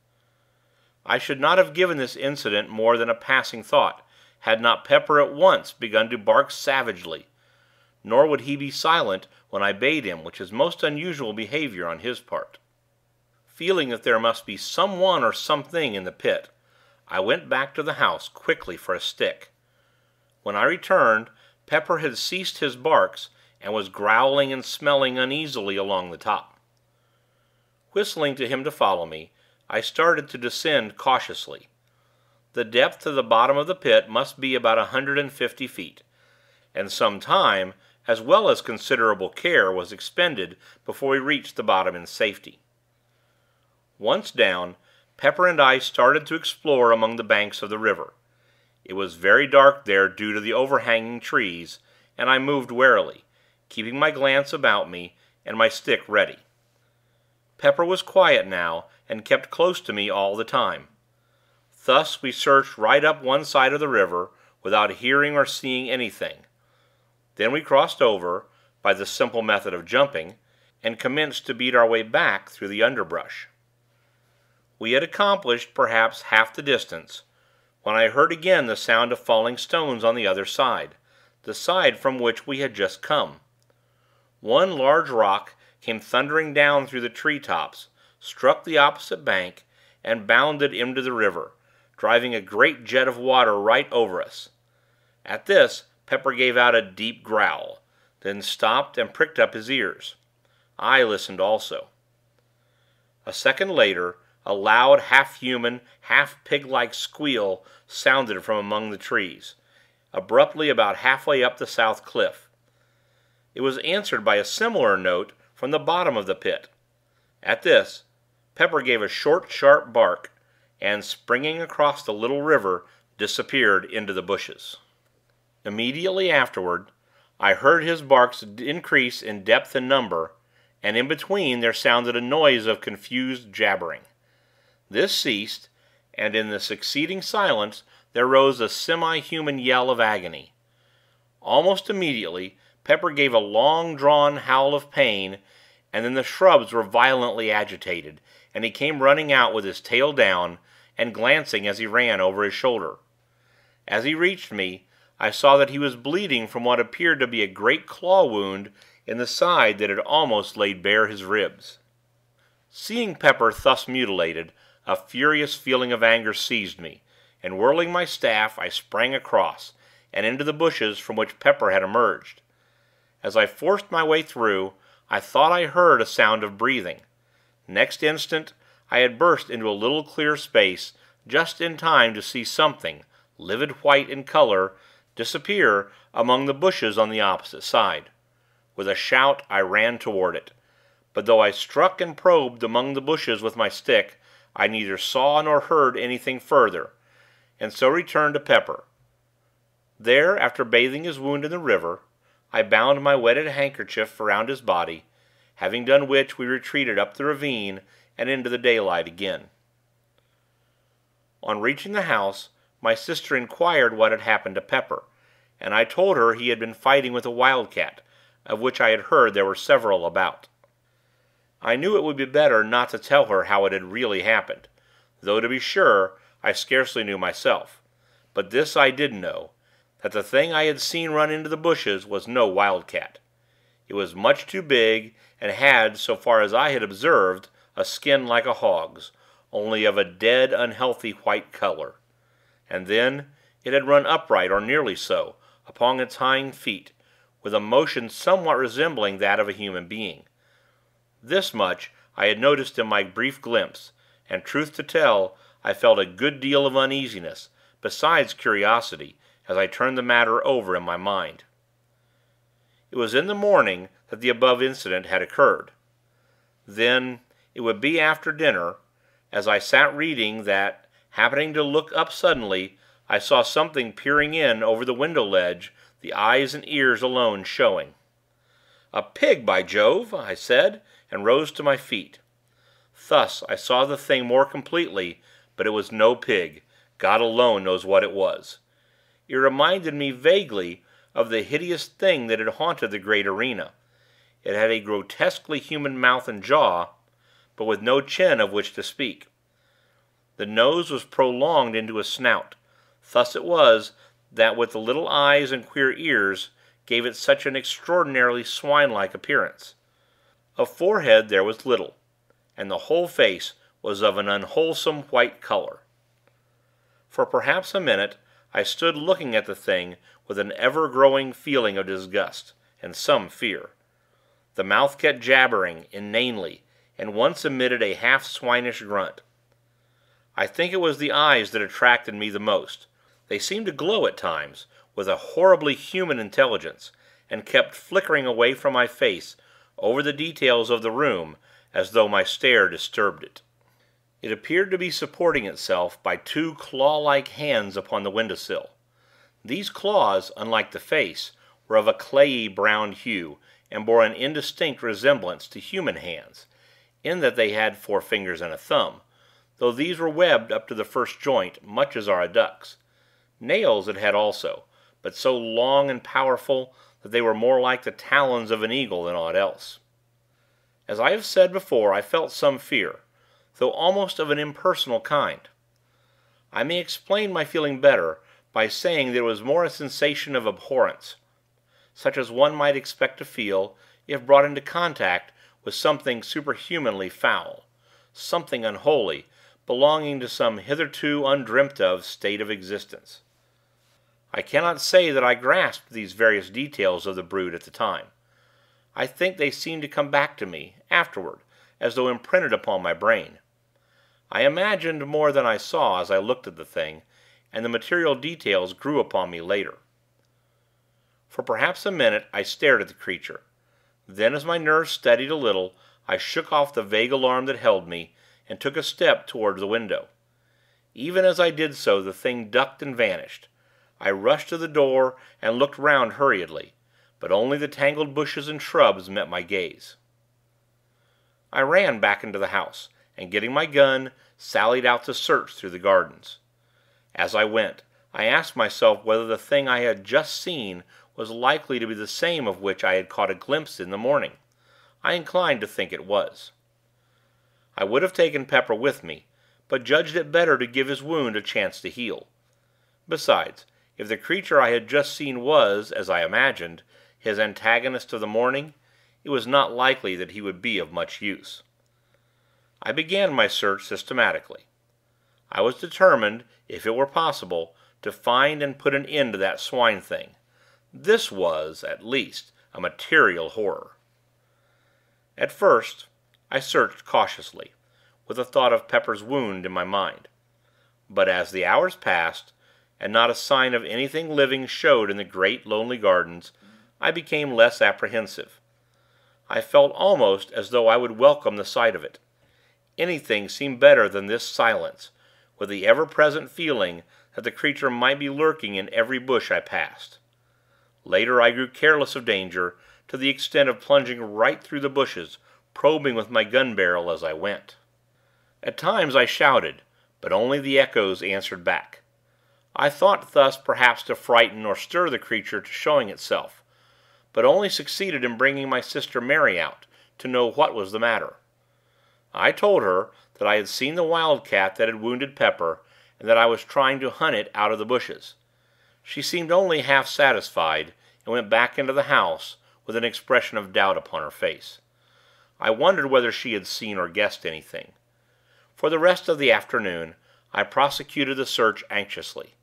I should not have given this incident more than a passing thought, had not Pepper at once begun to bark savagely; nor would he be silent when I bade him, which is most unusual behavior on his part. Feeling that there must be some one or something in the Pit, I went back to the house quickly for a stick. When I returned, Pepper had ceased his barks, and was growling and smelling uneasily along the top. Whistling to him to follow me, I started to descend cautiously. The depth to the bottom of the Pit must be about 150 feet, and some time, as well as considerable care, was expended before we reached the bottom in safety. Once down, Pepper and I started to explore among the banks of the river. It was very dark there due to the overhanging trees, and I moved warily, keeping my glance about me, and my stick ready. Pepper was quiet now, and kept close to me all the time. Thus we searched right up one side of the river, without hearing or seeing anything. Then we crossed over, by the simple method of jumping, and commenced to beat our way back through the underbrush. We had accomplished, perhaps, half the distance, when I heard again the sound of falling stones on the other side, the side from which we had just come. One large rock came thundering down through the tree tops, struck the opposite bank, and bounded into the river, driving a great jet of water right over us. At this, Pepper gave out a deep growl, then stopped and pricked up his ears. I listened also. A second later, a loud, half-human, half-pig-like squeal sounded from among the trees, abruptly about halfway up the south cliff. It was answered by a similar note from the bottom of the Pit. At this, Pepper gave a short, sharp bark, and, springing across the little river, disappeared into the bushes. Immediately afterward, I heard his barks increase in depth and number, and in between there sounded a noise of confused jabbering. This ceased, and in the succeeding silence there rose a semi-human yell of agony. Almost immediately, Pepper gave a long-drawn howl of pain, and then the shrubs were violently agitated, and he came running out with his tail down, and glancing as he ran over his shoulder. As he reached me, I saw that he was bleeding from what appeared to be a great claw wound in the side that had almost laid bare his ribs. Seeing Pepper thus mutilated, a furious feeling of anger seized me, and whirling my staff, I sprang across, and into the bushes from which Pepper had emerged. As I forced my way through, I thought I heard a sound of breathing. Next instant, I had burst into a little clear space, just in time to see something, livid white in color, disappear among the bushes on the opposite side. With a shout, I ran toward it. But though I struck and probed among the bushes with my stick, I neither saw nor heard anything further, and so returned to Pepper. There, after bathing his wound in the river, I bound my wetted handkerchief around his body, having done which we retreated up the ravine and into the daylight again. On reaching the house, my sister inquired what had happened to Pepper, and I told her he had been fighting with a wildcat, of which I had heard there were several about. I knew it would be better not to tell her how it had really happened, though to be sure I scarcely knew myself, but this I did know, that the thing I had seen run into the bushes was no wildcat. It was much too big, and had, so far as I had observed, a skin like a hog's, only of a dead, unhealthy white color. And then it had run upright, or nearly so, upon its hind feet, with a motion somewhat resembling that of a human being. This much I had noticed in my brief glimpse, and, truth to tell, I felt a good deal of uneasiness, besides curiosity, as I turned the matter over in my mind. It was in the morning that the above incident had occurred. Then, it would be after dinner, as I sat reading, that, happening to look up suddenly, I saw something peering in over the window ledge, the eyes and ears alone showing. "A pig, by Jove!" I said, and rose to my feet. Thus I saw the thing more completely, but it was no pig. God alone knows what it was. It reminded me vaguely of the hideous thing that had haunted the great arena. It had a grotesquely human mouth and jaw, but with no chin of which to speak. The nose was prolonged into a snout. Thus it was that, with the little eyes and queer ears, gave it such an extraordinarily swine-like appearance. Of forehead there was little, and the whole face was of an unwholesome white color. For perhaps a minute I stood looking at the thing with an ever-growing feeling of disgust, and some fear. The mouth kept jabbering inanely, and once emitted a half-swinish grunt. I think it was the eyes that attracted me the most. They seemed to glow at times, with a horribly human intelligence, and kept flickering away from my face, over the details of the room, as though my stare disturbed it. It appeared to be supporting itself by two claw-like hands upon the window-sill. These claws, unlike the face, were of a clayey brown hue, and bore an indistinct resemblance to human hands, in that they had 4 fingers and a thumb, though these were webbed up to the first joint, much as are a duck's. Nails it had also, but so long and powerful that they were more like the talons of an eagle than aught else. As I have said before, I felt some fear, though almost of an impersonal kind. I may explain my feeling better by saying that it was more a sensation of abhorrence, such as one might expect to feel if brought into contact with something superhumanly foul, something unholy, belonging to some hitherto undreamt of state of existence. I cannot say that I grasped these various details of the brood at the time. I think they seemed to come back to me, afterward, as though imprinted upon my brain. I imagined more than I saw as I looked at the thing, and the material details grew upon me later. For perhaps a minute I stared at the creature. Then, as my nerves steadied a little, I shook off the vague alarm that held me, and took a step toward the window. Even as I did so, the thing ducked and vanished. I rushed to the door, and looked round hurriedly, but only the tangled bushes and shrubs met my gaze. I ran back into the house, and getting my gun, sallied out to search through the gardens. As I went, I asked myself whether the thing I had just seen was likely to be the same of which I had caught a glimpse in the morning. I inclined to think it was. I would have taken Pepper with me, but judged it better to give his wound a chance to heal. Besides, if the creature I had just seen was, as I imagined, his antagonist of the morning, it was not likely that he would be of much use. I began my search systematically. I was determined, if it were possible, to find and put an end to that swine thing. This was, at least, a material horror. At first, I searched cautiously, with the thought of Pepper's wound in my mind. But as the hours passed, and not a sign of anything living showed in the great lonely gardens, I became less apprehensive. I felt almost as though I would welcome the sight of it. Anything seemed better than this silence, with the ever-present feeling that the creature might be lurking in every bush I passed. Later I grew careless of danger, to the extent of plunging right through the bushes, probing with my gun barrel as I went. At times I shouted, but only the echoes answered back. I thought thus perhaps to frighten or stir the creature to showing itself, but only succeeded in bringing my sister Mary out, to know what was the matter. I told her that I had seen the wildcat that had wounded Pepper, and that I was trying to hunt it out of the bushes. She seemed only half satisfied, and went back into the house, with an expression of doubt upon her face. I wondered whether she had seen or guessed anything. For the rest of the afternoon, I prosecuted the search anxiously.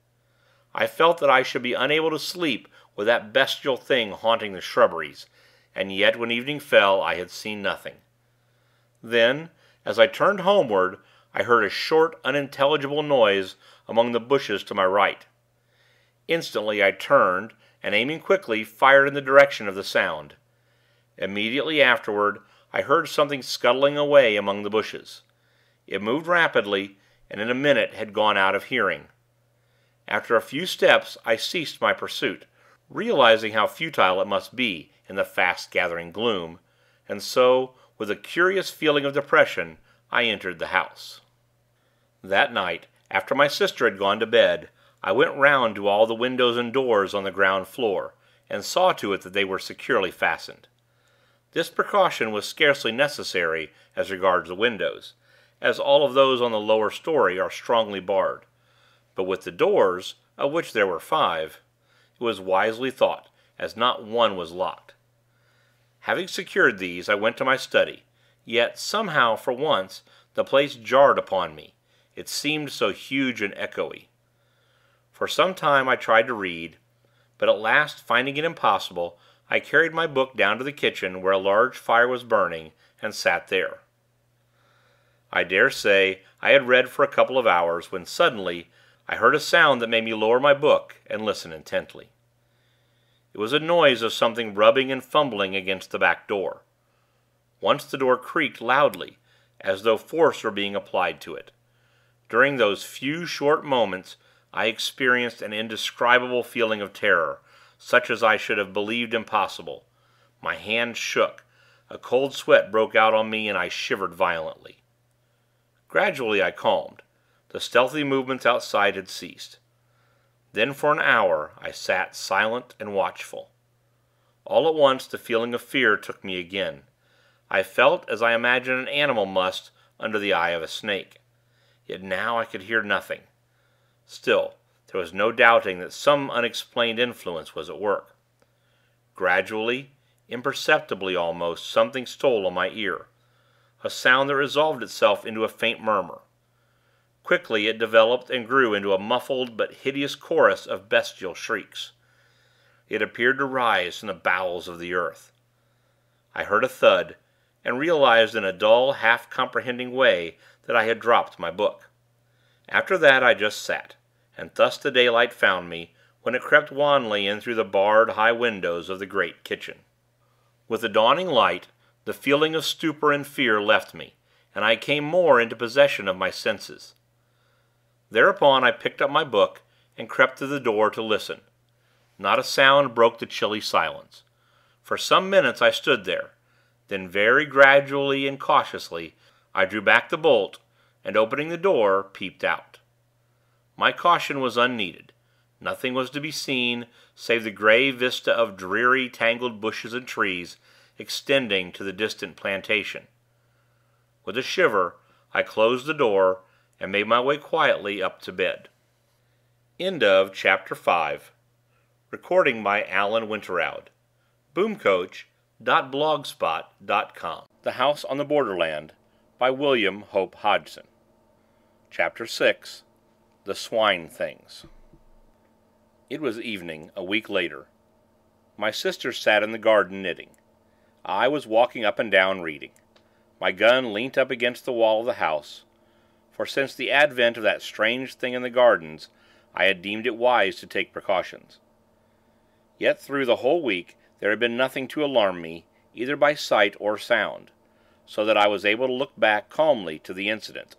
I felt that I should be unable to sleep with that bestial thing haunting the shrubberies, and yet when evening fell I had seen nothing. Then, as I turned homeward, I heard a short, unintelligible noise among the bushes to my right. Instantly I turned, and aiming quickly, fired in the direction of the sound. Immediately afterward, I heard something scuttling away among the bushes. It moved rapidly, and in a minute had gone out of hearing. After a few steps, I ceased my pursuit, realizing how futile it must be in the fast-gathering gloom, and so, with a curious feeling of depression, I entered the house. That night, after my sister had gone to bed, I went round to all the windows and doors on the ground floor, and saw to it that they were securely fastened. This precaution was scarcely necessary as regards the windows, as all of those on the lower story are strongly barred; but with the doors, of which there were 5, it was wisely thought, as not one was locked. Having secured these, I went to my study; yet, somehow, for once, the place jarred upon me, it seemed so huge and echoey. For some time I tried to read, but at last, finding it impossible, I carried my book down to the kitchen, where a large fire was burning, and sat there. I dare say I had read for a couple of hours, when suddenly I heard a sound that made me lower my book and listen intently. It was a noise of something rubbing and fumbling against the back door. Once the door creaked loudly, as though force were being applied to it. During those few short moments I experienced an indescribable feeling of terror, such as I should have believed impossible. My hand shook, a cold sweat broke out on me, and I shivered violently. Gradually I calmed; the stealthy movements outside had ceased. Then for an hour I sat silent and watchful. All at once the feeling of fear took me again. I felt as I imagine an animal must under the eye of a snake. Yet now I could hear nothing. Still, there was no doubting that some unexplained influence was at work. Gradually, imperceptibly almost, something stole on my ear, a sound that resolved itself into a faint murmur. Quickly it developed and grew into a muffled but hideous chorus of bestial shrieks. It appeared to rise from the bowels of the earth. I heard a thud, and realized in a dull, half-comprehending way that I had dropped my book. After that I just sat, and thus the daylight found me, when it crept wanly in through the barred, high windows of the great kitchen. With the dawning light, the feeling of stupor and fear left me, and I came more into possession of my senses. Thereupon I picked up my book, and crept to the door to listen. Not a sound broke the chilly silence. For some minutes I stood there; then, very gradually and cautiously, I drew back the bolt, and opening the door, peeped out. My caution was unneeded. Nothing was to be seen, save the gray vista of dreary, tangled bushes and trees, extending to the distant plantation. With a shiver, I closed the door, and made my way quietly up to bed. Chapter 5. Recording by Alan Winterrowd. Boomcoach.blogspot.com. The House on the Borderland, by William Hope Hodgson. Chapter 6. The Swine Things. It was evening, a week later. My sister sat in the garden knitting. I was walking up and down reading. My gun leant up against the wall of the house, for since the advent of that strange thing in the gardens, I had deemed it wise to take precautions. Yet through the whole week there had been nothing to alarm me, either by sight or sound, so that I was able to look back calmly to the incident,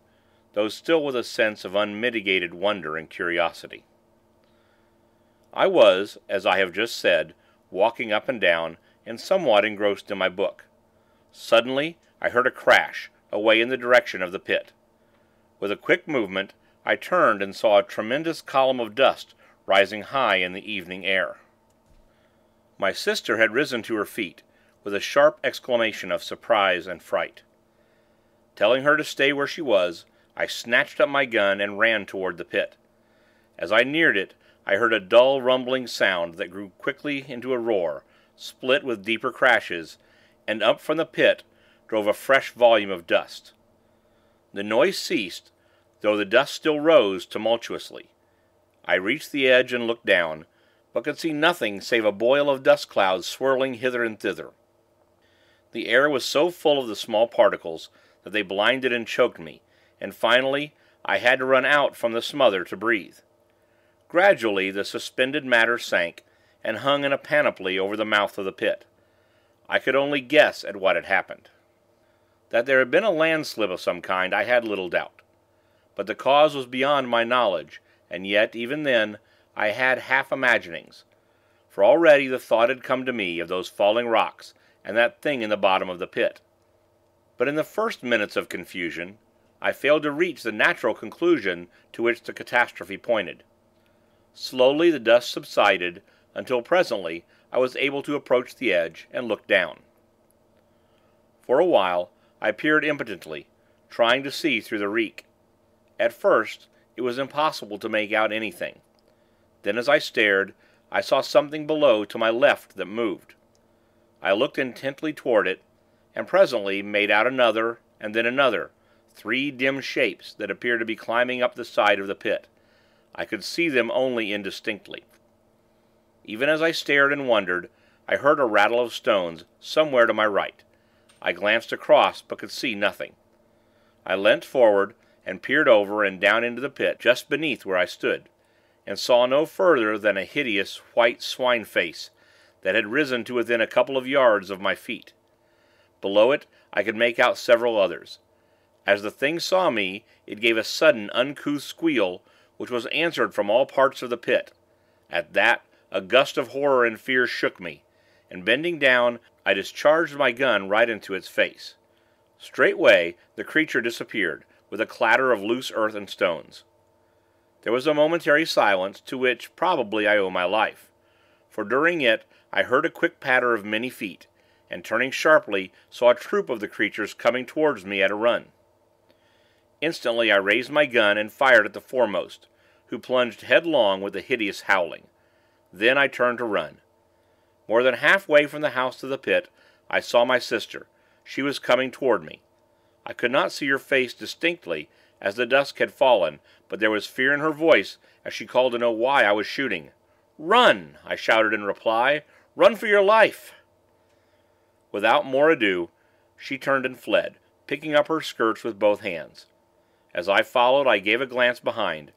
though still with a sense of unmitigated wonder and curiosity. I was, as I have just said, walking up and down, and somewhat engrossed in my book. Suddenly I heard a crash, away in the direction of the pit. With a quick movement, I turned and saw a tremendous column of dust rising high in the evening air. My sister had risen to her feet, with a sharp exclamation of surprise and fright. Telling her to stay where she was, I snatched up my gun and ran toward the pit. As I neared it, I heard a dull rumbling sound that grew quickly into a roar, split with deeper crashes, and up from the pit drove a fresh volume of dust. The noise ceased, though the dust still rose tumultuously. I reached the edge and looked down, but could see nothing save a boil of dust clouds swirling hither and thither. The air was so full of the small particles that they blinded and choked me, and finally I had to run out from the smother to breathe. Gradually the suspended matter sank, and hung in a panoply over the mouth of the pit. I could only guess at what had happened. That there had been a landslip of some kind I had little doubt, but the cause was beyond my knowledge, and yet, even then, I had half imaginings, for already the thought had come to me of those falling rocks, and that thing in the bottom of the pit. But in the first minutes of confusion, I failed to reach the natural conclusion to which the catastrophe pointed. Slowly the dust subsided, until presently I was able to approach the edge, and look down. For a while I peered impotently, trying to see through the reek. At first it was impossible to make out anything. Then as I stared, I saw something below to my left that moved. I looked intently toward it, and presently made out another, and then another, 3 dim shapes that appeared to be climbing up the side of the pit. I could see them only indistinctly. Even as I stared and wondered, I heard a rattle of stones somewhere to my right. I glanced across, but could see nothing. I leant forward, and peered over and down into the pit just beneath where I stood, and saw no further than a hideous white swine face that had risen to within a couple of yards of my feet. Below it I could make out several others. As the thing saw me, it gave a sudden uncouth squeal, which was answered from all parts of the pit. At that, a gust of horror and fear shook me, and bending down, I discharged my gun right into its face. Straightway the creature disappeared, with a clatter of loose earth and stones. There was a momentary silence, to which probably I owe my life, for during it I heard a quick patter of many feet, and turning sharply saw a troop of the creatures coming towards me at a run. Instantly I raised my gun and fired at the foremost, who plunged headlong with a hideous howling. Then I turned to run. More than halfway from the house to the pit, I saw my sister. She was coming toward me. I could not see her face distinctly, as the dusk had fallen, but there was fear in her voice as she called to know why I was shooting. "Run!" I shouted in reply. "Run for your life!" Without more ado, she turned and fled, picking up her skirts with both hands. As I followed, I gave a glance behind.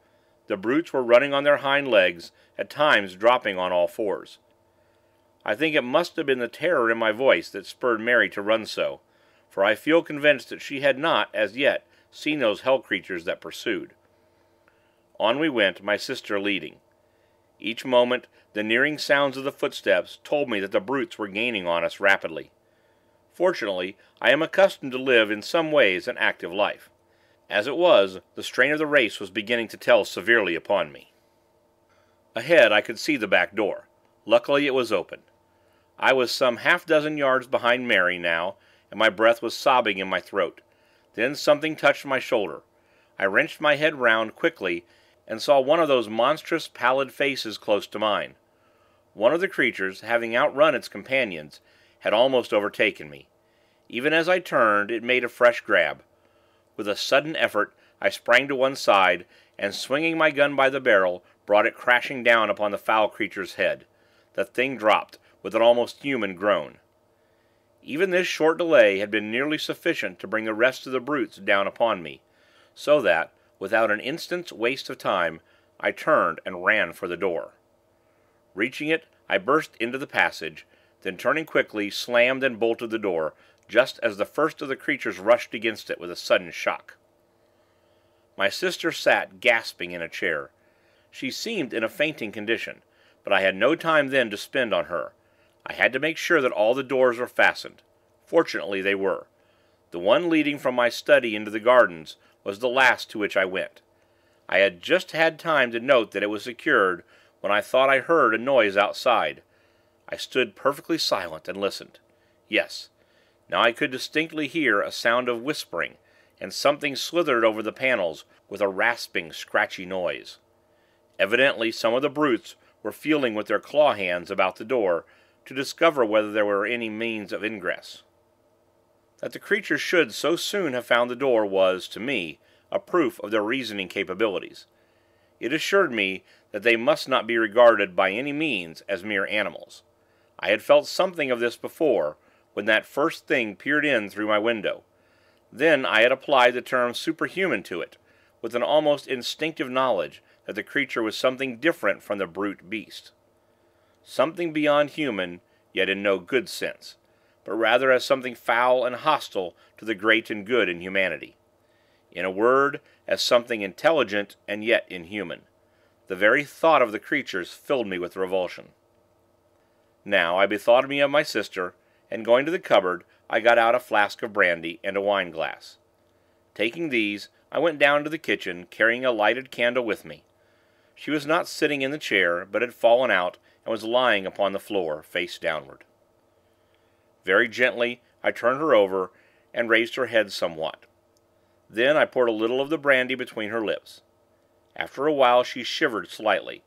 The brutes were running on their hind legs, at times dropping on all fours. I think it must have been the terror in my voice that spurred Mary to run so, for I feel convinced that she had not, as yet, seen those hell creatures that pursued. On we went, my sister leading. Each moment, the nearing sounds of the footsteps told me that the brutes were gaining on us rapidly. Fortunately, I am accustomed to live in some ways an active life. As it was, the strain of the race was beginning to tell severely upon me. Ahead I could see the back door. Luckily it was open. I was some half-dozen yards behind Mary now, and my breath was sobbing in my throat. Then something touched my shoulder. I wrenched my head round quickly, and saw one of those monstrous pallid faces close to mine. One of the creatures, having outrun its companions, had almost overtaken me. Even as I turned, it made a fresh grab. With a sudden effort, I sprang to one side, and swinging my gun by the barrel, brought it crashing down upon the foul creature's head. The thing dropped, with an almost human groan. Even this short delay had been nearly sufficient to bring the rest of the brutes down upon me, so that, without an instant's waste of time, I turned and ran for the door. Reaching it, I burst into the passage, then turning quickly, slammed and bolted the door, just as the first of the creatures rushed against it with a sudden shock. My sister sat gasping in a chair. She seemed in a fainting condition, but I had no time then to spend on her. I had to make sure that all the doors were fastened. Fortunately they were. The one leading from my study into the gardens was the last to which I went. I had just had time to note that it was secured when I thought I heard a noise outside. I stood perfectly silent and listened. Yes, now I could distinctly hear a sound of whispering, and something slithered over the panels with a rasping, scratchy noise. Evidently some of the brutes were feeling with their claw hands about the door to discover whether there were any means of ingress. That the creatures should so soon have found the door was, to me, a proof of their reasoning capabilities. It assured me that they must not be regarded by any means as mere animals. I had felt something of this before, when that first thing peered in through my window. Then I had applied the term superhuman to it, with an almost instinctive knowledge that the creature was something different from the brute beast. Something beyond human, yet in no good sense, but rather as something foul and hostile to the great and good in humanity. In a word, as something intelligent and yet inhuman. The very thought of the creatures filled me with revulsion. Now I bethought me of my sister, and going to the cupboard, I got out a flask of brandy and a wine-glass. Taking these, I went down to the kitchen, carrying a lighted candle with me. She was not sitting in the chair, but had fallen out, and was lying upon the floor, face downward. Very gently I turned her over, and raised her head somewhat. Then I poured a little of the brandy between her lips. After a while she shivered slightly.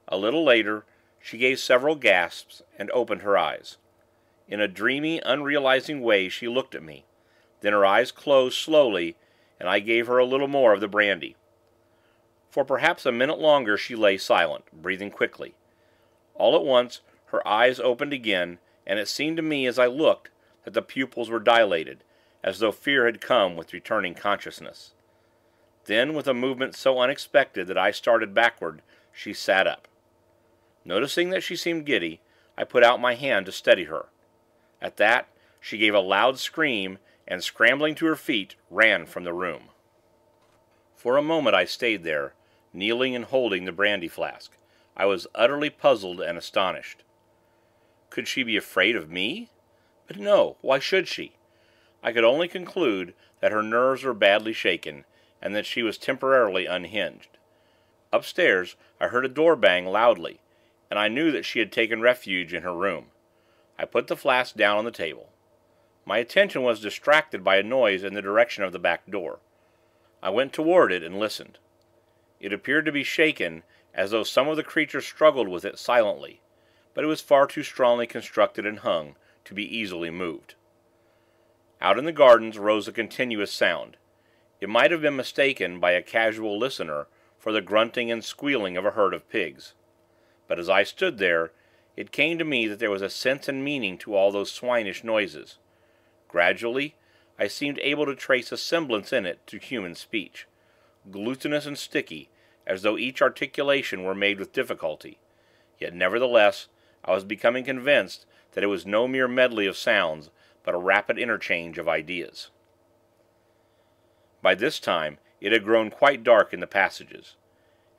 A little later she gave several gasps, and opened her eyes. In a dreamy, unrealizing way she looked at me. Then her eyes closed slowly, and I gave her a little more of the brandy. For perhaps a minute longer she lay silent, breathing quickly. All at once her eyes opened again, and it seemed to me as I looked that the pupils were dilated, as though fear had come with returning consciousness. Then, with a movement so unexpected that I started backward, she sat up. Noticing that she seemed giddy, I put out my hand to steady her. At that, she gave a loud scream, and scrambling to her feet, ran from the room. For a moment I stayed there, kneeling and holding the brandy flask. I was utterly puzzled and astonished. Could she be afraid of me? But no, why should she? I could only conclude that her nerves were badly shaken, and that she was temporarily unhinged. Upstairs I heard a door bang loudly, and I knew that she had taken refuge in her room. I put the flask down on the table. My attention was distracted by a noise in the direction of the back door. I went toward it and listened. It appeared to be shaken, as though some of the creatures struggled with it silently, but it was far too strongly constructed and hung to be easily moved. Out in the gardens rose a continuous sound. It might have been mistaken by a casual listener for the grunting and squealing of a herd of pigs. But as I stood there, it came to me that there was a sense and meaning to all those swinish noises. Gradually, I seemed able to trace a semblance in it to human speech, glutinous and sticky, as though each articulation were made with difficulty. Yet nevertheless, I was becoming convinced that it was no mere medley of sounds, but a rapid interchange of ideas. By this time, it had grown quite dark in the passages,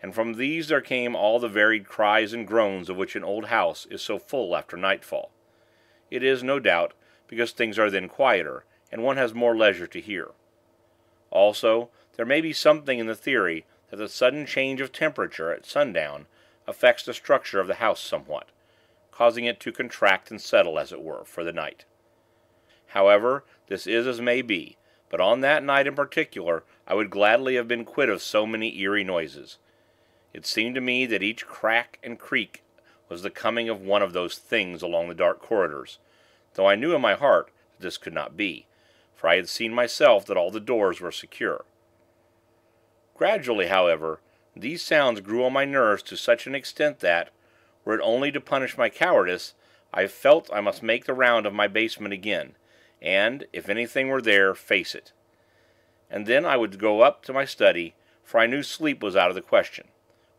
and from these there came all the varied cries and groans of which an old house is so full after nightfall. It is, no doubt, because things are then quieter, and one has more leisure to hear. Also, there may be something in the theory that the sudden change of temperature at sundown affects the structure of the house somewhat, causing it to contract and settle, as it were, for the night. However, this is as may be, but on that night in particular I would gladly have been quit of so many eerie noises. It seemed to me that each crack and creak was the coming of one of those things along the dark corridors, though I knew in my heart that this could not be, for I had seen myself that all the doors were secure. Gradually, however, these sounds grew on my nerves to such an extent that, were it only to punish my cowardice, I felt I must make the round of my basement again, and, if anything were there, face it. And then I would go up to my study, for I knew sleep was out of the question,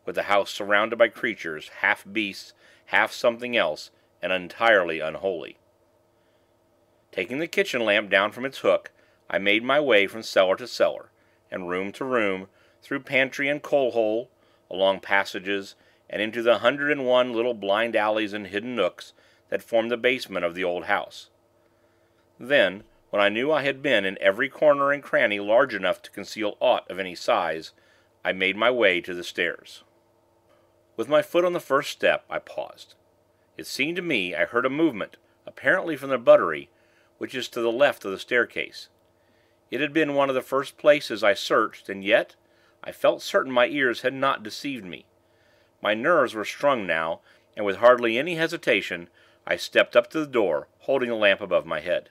with the house surrounded by creatures, half beasts, half something else, and entirely unholy. Taking the kitchen lamp down from its hook, I made my way from cellar to cellar, and room to room, through pantry and coal-hole, along passages, and into the 101 little blind alleys and hidden nooks that formed the basement of the old house. Then, when I knew I had been in every corner and cranny large enough to conceal aught of any size, I made my way to the stairs. With my foot on the first step, I paused. It seemed to me I heard a movement, apparently from the buttery, which is to the left of the staircase. It had been one of the first places I searched, and yet I felt certain my ears had not deceived me. My nerves were strung now, and with hardly any hesitation I stepped up to the door, holding the lamp above my head.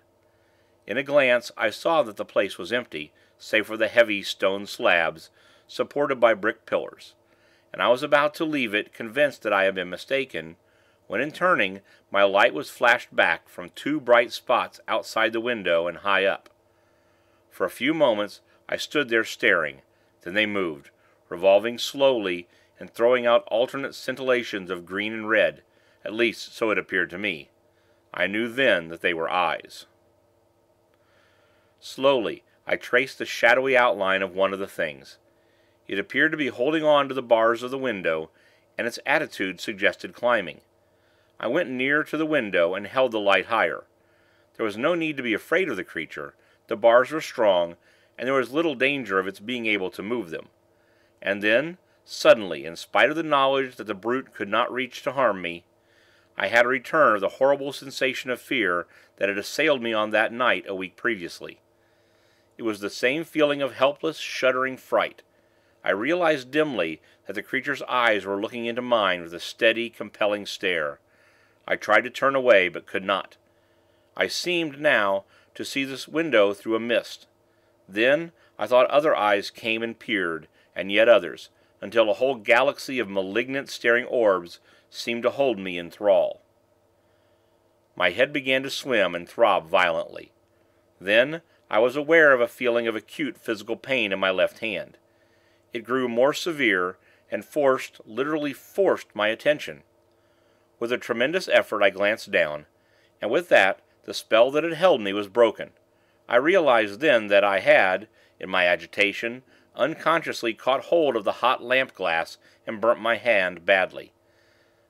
In a glance I saw that the place was empty, save for the heavy stone slabs, supported by brick pillars, and I was about to leave it, convinced that I had been mistaken, when in turning my light was flashed back from two bright spots outside the window and high up. For a few moments I stood there staring, then they moved, revolving slowly and throwing out alternate scintillations of green and red, at least so it appeared to me. I knew then that they were eyes. Slowly I traced the shadowy outline of one of the things. It appeared to be holding on to the bars of the window, and its attitude suggested climbing. I went nearer to the window and held the light higher. There was no need to be afraid of the creature. The bars were strong, and there was little danger of its being able to move them. And then, suddenly, in spite of the knowledge that the brute could not reach to harm me, I had a return of the horrible sensation of fear that had assailed me on that night a week previously. It was the same feeling of helpless, shuddering fright. I realized dimly that the creature's eyes were looking into mine with a steady, compelling stare. I tried to turn away, but could not. I seemed, now, to see this window through a mist. Then I thought other eyes came and peered, and yet others, until a whole galaxy of malignant staring orbs seemed to hold me in thrall. My head began to swim and throb violently. Then I was aware of a feeling of acute physical pain in my left hand. It grew more severe, and literally forced my attention. With a tremendous effort I glanced down, and with that the spell that had held me was broken. I realized then that I had, in my agitation, unconsciously caught hold of the hot lamp glass and burnt my hand badly.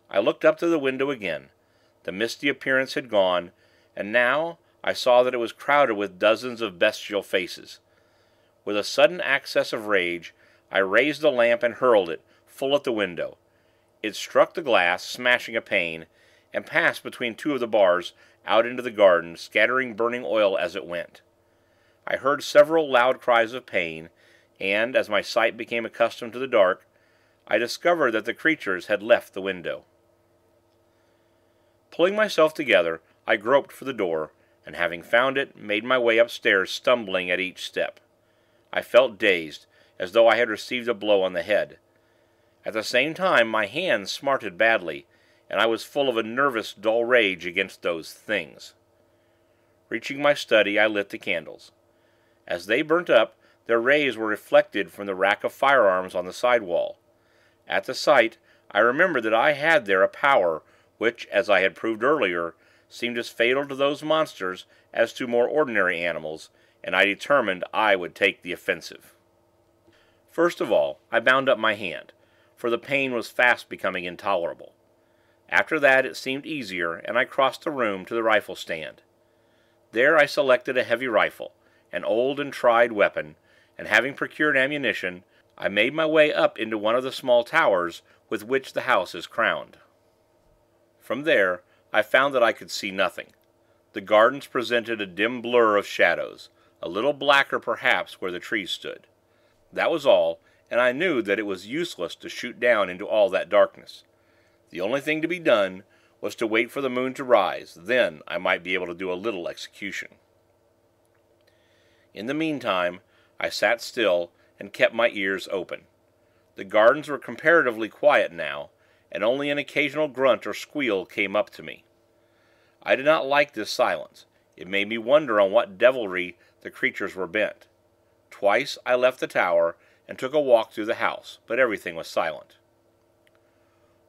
I looked up to the window again. The misty appearance had gone, and now I saw that it was crowded with dozens of bestial faces. With a sudden access of rage, I raised the lamp and hurled it, full at the window. It struck the glass, smashing a pane, and passed between two of the bars, out into the garden, scattering burning oil as it went. I heard several loud cries of pain, and, as my sight became accustomed to the dark, I discovered that the creatures had left the window. Pulling myself together, I groped for the door, and having found it, made my way upstairs, stumbling at each step. I felt dazed, as though I had received a blow on the head. At the same time my hands smarted badly, and I was full of a nervous, dull rage against those things. Reaching my study, I lit the candles. As they burnt up, their rays were reflected from the rack of firearms on the side wall. At the sight, I remembered that I had there a power which, as I had proved earlier, seemed as fatal to those monsters as to more ordinary animals, and I determined I would take the offensive. First of all, I bound up my hand, for the pain was fast becoming intolerable. After that it seemed easier, and I crossed the room to the rifle stand. There I selected a heavy rifle, an old and tried weapon, and having procured ammunition, I made my way up into one of the small towers with which the house is crowned. From there, I found that I could see nothing. The gardens presented a dim blur of shadows, a little blacker perhaps where the trees stood. That was all, and I knew that it was useless to shoot down into all that darkness. The only thing to be done was to wait for the moon to rise, then I might be able to do a little execution. In the meantime, I sat still and kept my ears open. The gardens were comparatively quiet now, and only an occasional grunt or squeal came up to me. I did not like this silence. It made me wonder on what devilry the creatures were bent. Twice I left the tower and took a walk through the house, but everything was silent.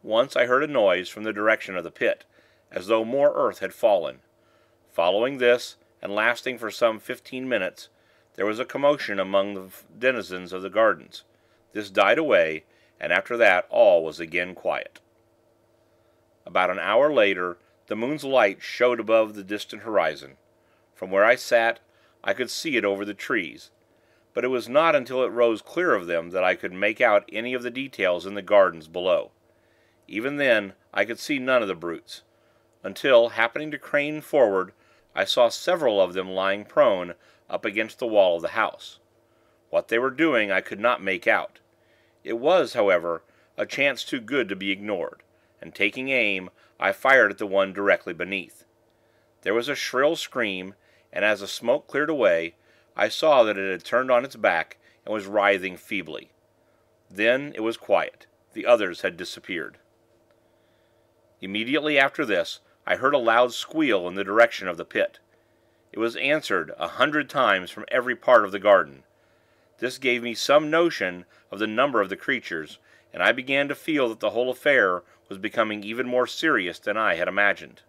Once I heard a noise from the direction of the pit, as though more earth had fallen. Following this, and lasting for some 15 minutes, there was a commotion among the denizens of the gardens. This died away, and after that all was again quiet. About an hour later, the moon's light showed above the distant horizon. From where I sat, I could see it over the trees, but it was not until it rose clear of them that I could make out any of the details in the gardens below. Even then, I could see none of the brutes, until, happening to crane forward, I saw several of them lying prone up against the wall of the house. What they were doing I could not make out. It was, however, a chance too good to be ignored, and taking aim, I fired at the one directly beneath. There was a shrill scream, and as the smoke cleared away, I saw that it had turned on its back and was writhing feebly. Then it was quiet. The others had disappeared. Immediately after this, I heard a loud squeal in the direction of the pit. It was answered 100 times from every part of the garden. This gave me some notion of the number of the creatures, and I began to feel that the whole affair was becoming even more serious than I had imagined.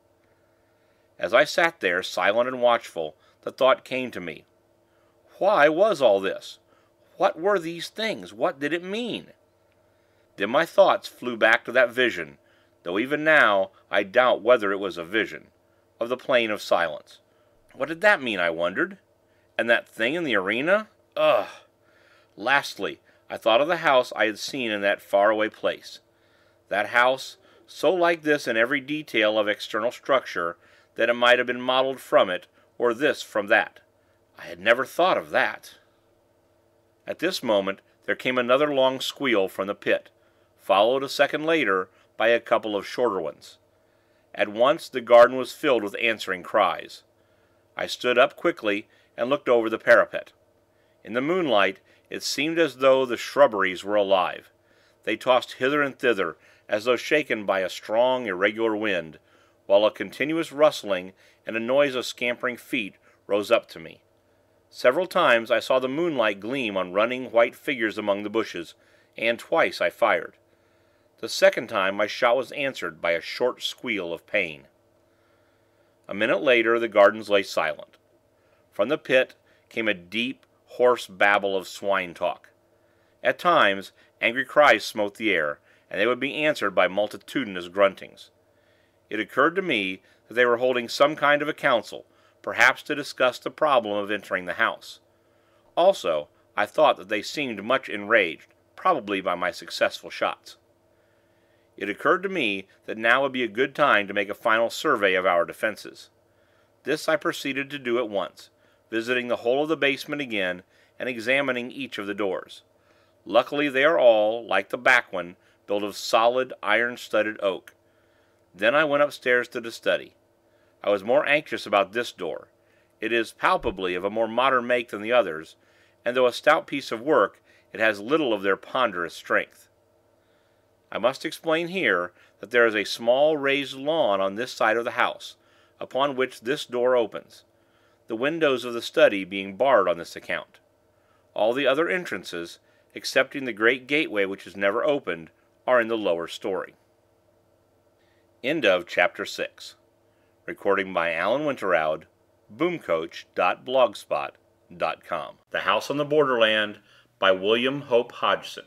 As I sat there, silent and watchful, the thought came to me. Why was all this? What were these things? What did it mean? Then my thoughts flew back to that vision, though even now I doubt whether it was a vision, of the Plain of Silence. What did that mean, I wondered? And that thing in the arena? Ugh! Lastly, I thought of the house I had seen in that faraway place. That house, so like this in every detail of external structure, that it might have been modeled from it, or this from that. I had never thought of that. At this moment, there came another long squeal from the pit, followed a second later by a couple of shorter ones. At once the garden was filled with answering cries. I stood up quickly and looked over the parapet. In the moonlight, it seemed as though the shrubberies were alive. They tossed hither and thither, as though shaken by a strong, irregular wind, while a continuous rustling and a noise of scampering feet rose up to me. Several times I saw the moonlight gleam on running white figures among the bushes, and twice I fired. The second time my shot was answered by a short squeal of pain. A minute later the gardens lay silent. From the pit came a deep, hoarse babble of swine talk. At times angry cries smote the air, and they would be answered by multitudinous gruntings. It occurred to me that they were holding some kind of a council, perhaps to discuss the problem of entering the house. Also, I thought that they seemed much enraged, probably by my successful shots. It occurred to me that now would be a good time to make a final survey of our defenses. This I proceeded to do at once, visiting the whole of the basement again, and examining each of the doors. Luckily they are all, like the back one, built of solid, iron-studded oak. Then I went upstairs to the study. I was more anxious about this door. It is palpably of a more modern make than the others, and though a stout piece of work, it has little of their ponderous strength. I must explain here that there is a small raised lawn on this side of the house, upon which this door opens, the windows of the study being barred on this account. All the other entrances, excepting the great gateway which is never opened, are in the lower story. End of Chapter 6. Recording by Alan Winterrowd, boomcoach.blogspot.com. The House on the Borderland by William Hope Hodgson.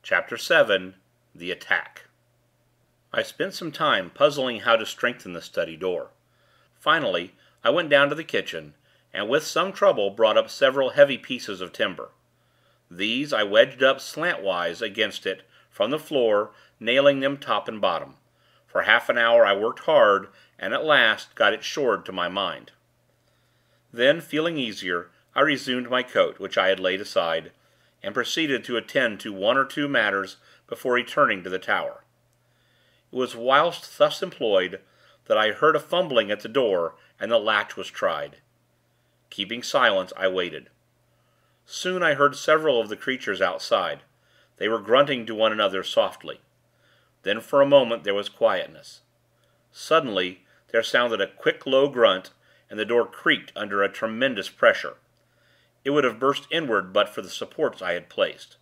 Chapter 7. The Attack. I spent some time puzzling how to strengthen the study door. Finally, I went down to the kitchen, and with some trouble brought up several heavy pieces of timber. These I wedged up slantwise against it from the floor, nailing them top and bottom. For half an hour I worked hard, and at last got it shored to my mind. Then, feeling easier, I resumed my coat, which I had laid aside, and proceeded to attend to one or two matters before returning to the tower. It was whilst thus employed that I heard a fumbling at the door, and the latch was tried. Keeping silence, I waited. Soon I heard several of the creatures outside. They were grunting to one another softly. Then for a moment there was quietness. Suddenly there sounded a quick low grunt, and the door creaked under a tremendous pressure. It would have burst inward but for the supports I had placed.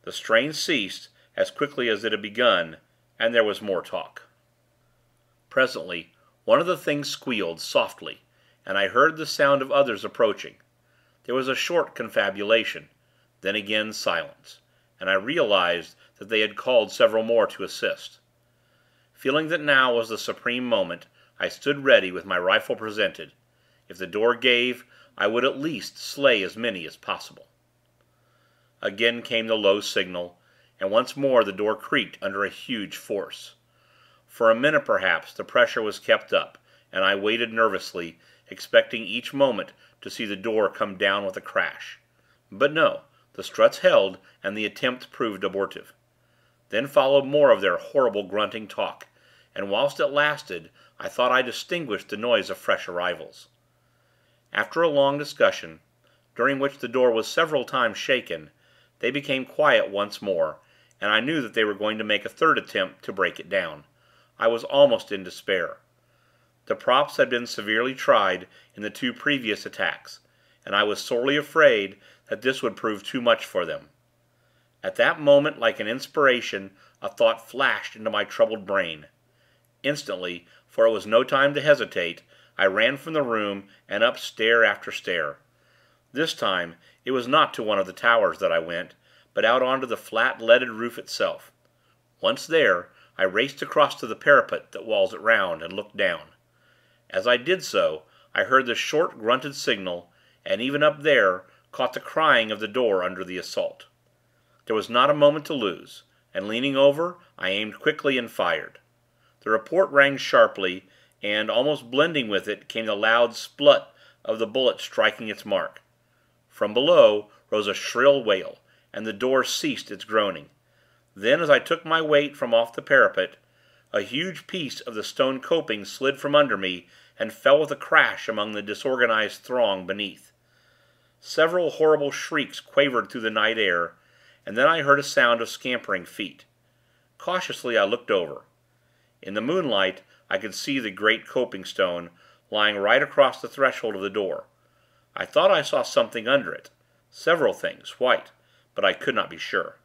The strain ceased as quickly as it had begun, and there was more talk. Presently one of the things squealed softly, and I heard the sound of others approaching. There was a short confabulation, then again silence, and I realized that they had called several more to assist. Feeling that now was the supreme moment, I stood ready with my rifle presented. If the door gave, I would at least slay as many as possible. Again came the low signal, and once more the door creaked under a huge force. For a minute perhaps the pressure was kept up, and I waited nervously, expecting each moment to see the door come down with a crash. But no, the struts held, and the attempt proved abortive. Then followed more of their horrible grunting talk, and whilst it lasted I thought I distinguished the noise of fresh arrivals. After a long discussion, during which the door was several times shaken, they became quiet once more, and I knew that they were going to make a third attempt to break it down. I was almost in despair. The props had been severely tried in the two previous attacks, and I was sorely afraid that this would prove too much for them. At that moment, like an inspiration, a thought flashed into my troubled brain. Instantly, for it was no time to hesitate, I ran from the room, and up stair after stair. This time, it was not to one of the towers that I went, but out onto the flat, leaded roof itself. Once there, I raced across to the parapet that walls it round, and looked down. As I did so, I heard the short, grunted signal, and even up there, caught the crying of the door under the assault. There was not a moment to lose, and leaning over, I aimed quickly and fired. The report rang sharply, and, almost blending with it, came the loud splut of the bullet striking its mark. From below, rose a shrill wail, and the door ceased its groaning. Then, as I took my weight from off the parapet, a huge piece of the stone coping slid from under me, and fell with a crash among the disorganized throng beneath. Several horrible shrieks quavered through the night air, and then I heard a sound of scampering feet. Cautiously I looked over. In the moonlight I could see the great coping stone lying right across the threshold of the door. I thought I saw something under it, several things, white, but I could not be sure.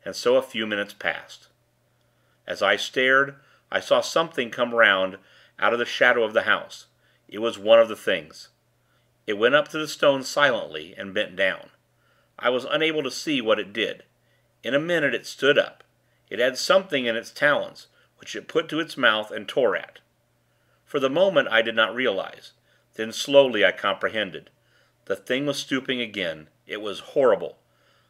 And so a few minutes passed. As I stared, I saw something come round out of the shadow of the house. It was one of the things. It went up to the stone silently, and bent down. I was unable to see what it did. In a minute it stood up. It had something in its talons, which it put to its mouth and tore at. For the moment I did not realize. Then slowly I comprehended. The thing was stooping again. It was horrible.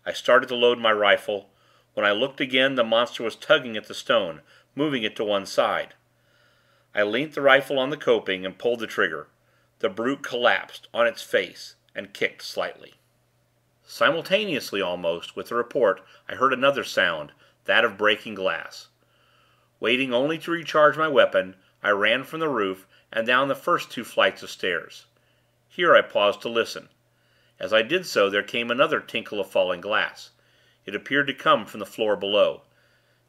I started to load my rifle. When I looked again, the monster was tugging at the stone, moving it to one side. I leant the rifle on the coping, and pulled the trigger. The brute collapsed, on its face, and kicked slightly. Simultaneously, almost, with the report, I heard another sound, that of breaking glass. Waiting only to recharge my weapon, I ran from the roof, and down the first 2 flights of stairs. Here I paused to listen. As I did so, there came another tinkle of falling glass. It appeared to come from the floor below.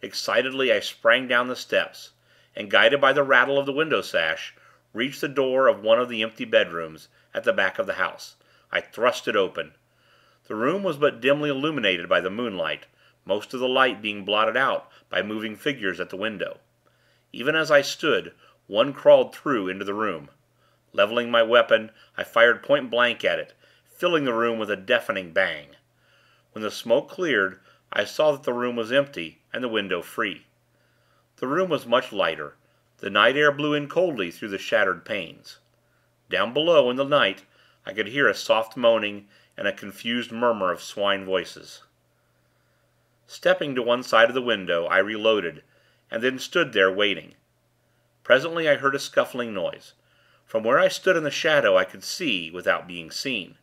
Excitedly, I sprang down the steps, and, guided by the rattle of the window sash, reached the door of one of the empty bedrooms, at the back of the house. I thrust it open. The room was but dimly illuminated by the moonlight, most of the light being blotted out by moving figures at the window. Even as I stood, one crawled through into the room. Leveling my weapon, I fired point blank at it, filling the room with a deafening bang. When the smoke cleared, I saw that the room was empty, and the window free. The room was much lighter. The night air blew in coldly through the shattered panes. Down below, in the night, I could hear a soft moaning, and a confused murmur of swine voices. Stepping to one side of the window, I reloaded, and then stood there, waiting. Presently, I heard a scuffling noise. From where I stood in the shadow, I could see, without being seen.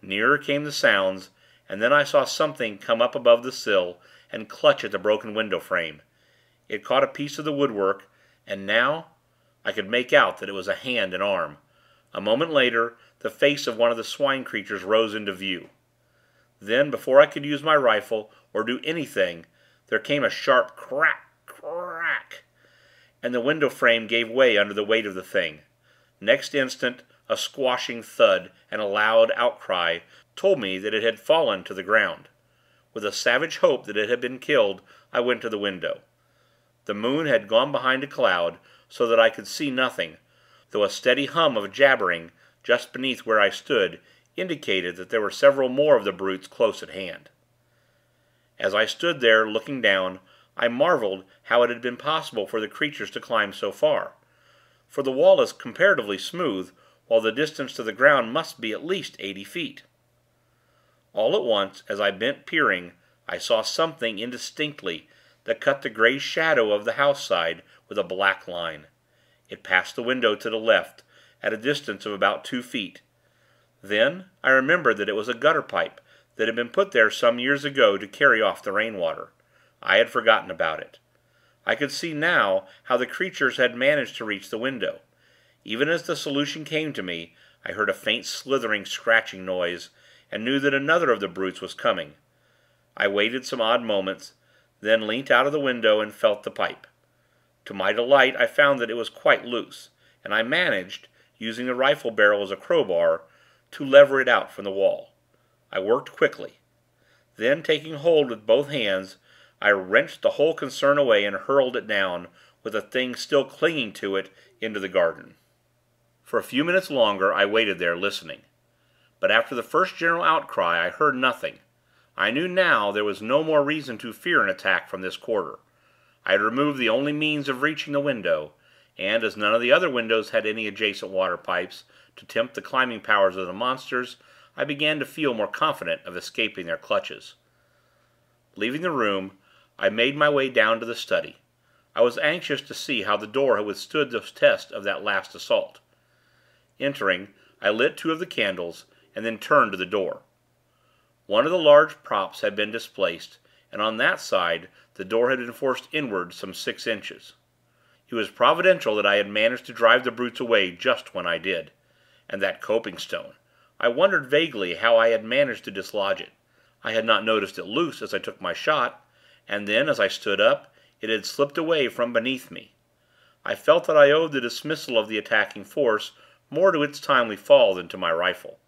Nearer came the sounds, and then I saw something come up above the sill, and clutch at the broken window frame. It caught a piece of the woodwork, and now, I could make out that it was a hand and arm. A moment later, the face of one of the swine creatures rose into view. Then, before I could use my rifle, or do anything, there came a sharp crack, crack, and the window frame gave way under the weight of the thing. Next instant, a squashing thud, and a loud outcry, told me that it had fallen to the ground. With a savage hope that it had been killed, I went to the window. The moon had gone behind a cloud, so that I could see nothing, though a steady hum of jabbering, just beneath where I stood, indicated that there were several more of the brutes close at hand. As I stood there, looking down, I marveled how it had been possible for the creatures to climb so far, for the wall is comparatively smooth, while the distance to the ground must be at least 80 feet. All at once, as I bent peering, I saw something indistinctly that cut the gray shadow of the house side with a black line. It passed the window to the left, at a distance of about 2 feet. Then, I remembered that it was a gutter pipe that had been put there some years ago to carry off the rainwater. I had forgotten about it. I could see now how the creatures had managed to reach the window. Even as the solution came to me, I heard a faint slithering, scratching noise, and knew that another of the brutes was coming. I waited some odd moments, then leant out of the window and felt the pipe. To my delight, I found that it was quite loose, and I managed, using the rifle barrel as a crowbar, to lever it out from the wall. I worked quickly. Then, taking hold with both hands, I wrenched the whole concern away and hurled it down, with the thing still clinging to it, into the garden. For a few minutes longer, I waited there, listening. But after the first general outcry, I heard nothing. I knew now there was no more reason to fear an attack from this quarter. I had removed the only means of reaching the window, and, as none of the other windows had any adjacent water pipes to tempt the climbing powers of the monsters, I began to feel more confident of escaping their clutches. Leaving the room, I made my way down to the study. I was anxious to see how the door had withstood the test of that last assault. Entering, I lit 2 of the candles, and then turned to the door. One of the large props had been displaced, and on that side the door had been forced inward some 6 inches. It was providential that I had managed to drive the brutes away just when I did. And that coping stone! I wondered vaguely how I had managed to dislodge it. I had not noticed it loose as I took my shot, and then, as I stood up, it had slipped away from beneath me. I felt that I owed the dismissal of the attacking force more to its timely fall than to my rifle.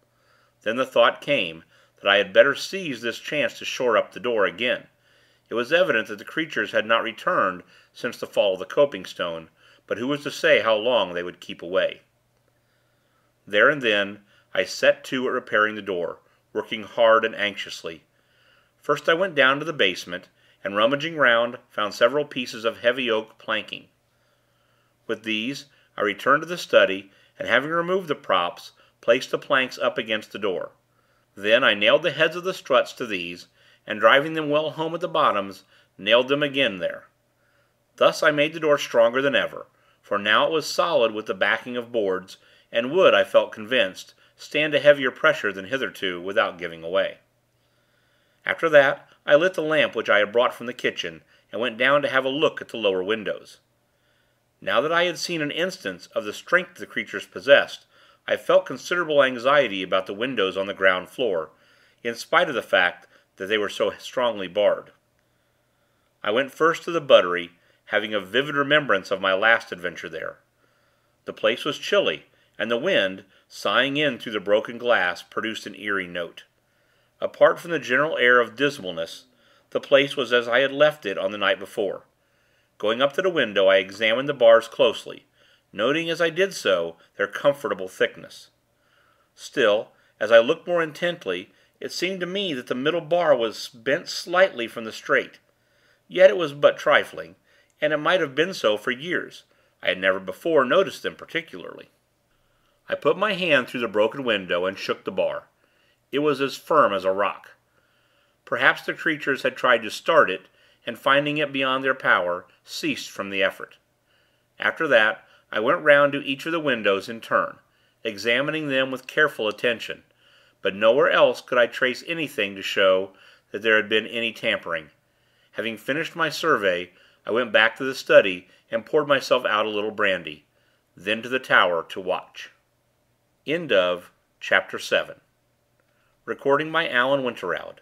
Then the thought came that I had better seize this chance to shore up the door again. It was evident that the creatures had not returned since the fall of the coping stone, but who was to say how long they would keep away? There and then, I set to at repairing the door, working hard and anxiously. First I went down to the basement, and rummaging round, found several pieces of heavy oak planking. With these, I returned to the study, and having removed the props, placed the planks up against the door. Then, I nailed the heads of the struts to these, and driving them well home at the bottoms, nailed them again there. Thus I made the door stronger than ever, for now it was solid with the backing of boards, and would, I felt convinced, stand a heavier pressure than hitherto, without giving away. After that, I lit the lamp which I had brought from the kitchen, and went down to have a look at the lower windows. Now that I had seen an instance of the strength the creatures possessed, I felt considerable anxiety about the windows on the ground floor, in spite of the fact that they were so strongly barred. I went first to the buttery, having a vivid remembrance of my last adventure there. The place was chilly, and the wind, sighing in through the broken glass, produced an eerie note. Apart from the general air of dismalness, the place was as I had left it on the night before. Going up to the window, I examined the bars closely, noting as I did so their comfortable thickness. Still, as I looked more intently, it seemed to me that the middle bar was bent slightly from the straight. Yet it was but trifling, and it might have been so for years. I had never before noticed them particularly. I put my hand through the broken window, and shook the bar. It was as firm as a rock. Perhaps the creatures had tried to start it, and, finding it beyond their power, ceased from the effort. After that, I went round to each of the windows in turn, examining them with careful attention, but nowhere else could I trace anything to show that there had been any tampering. Having finished my survey, I went back to the study, and poured myself out a little brandy, then to the tower to watch. Chapter 7. Recording by Alan Winterrowd.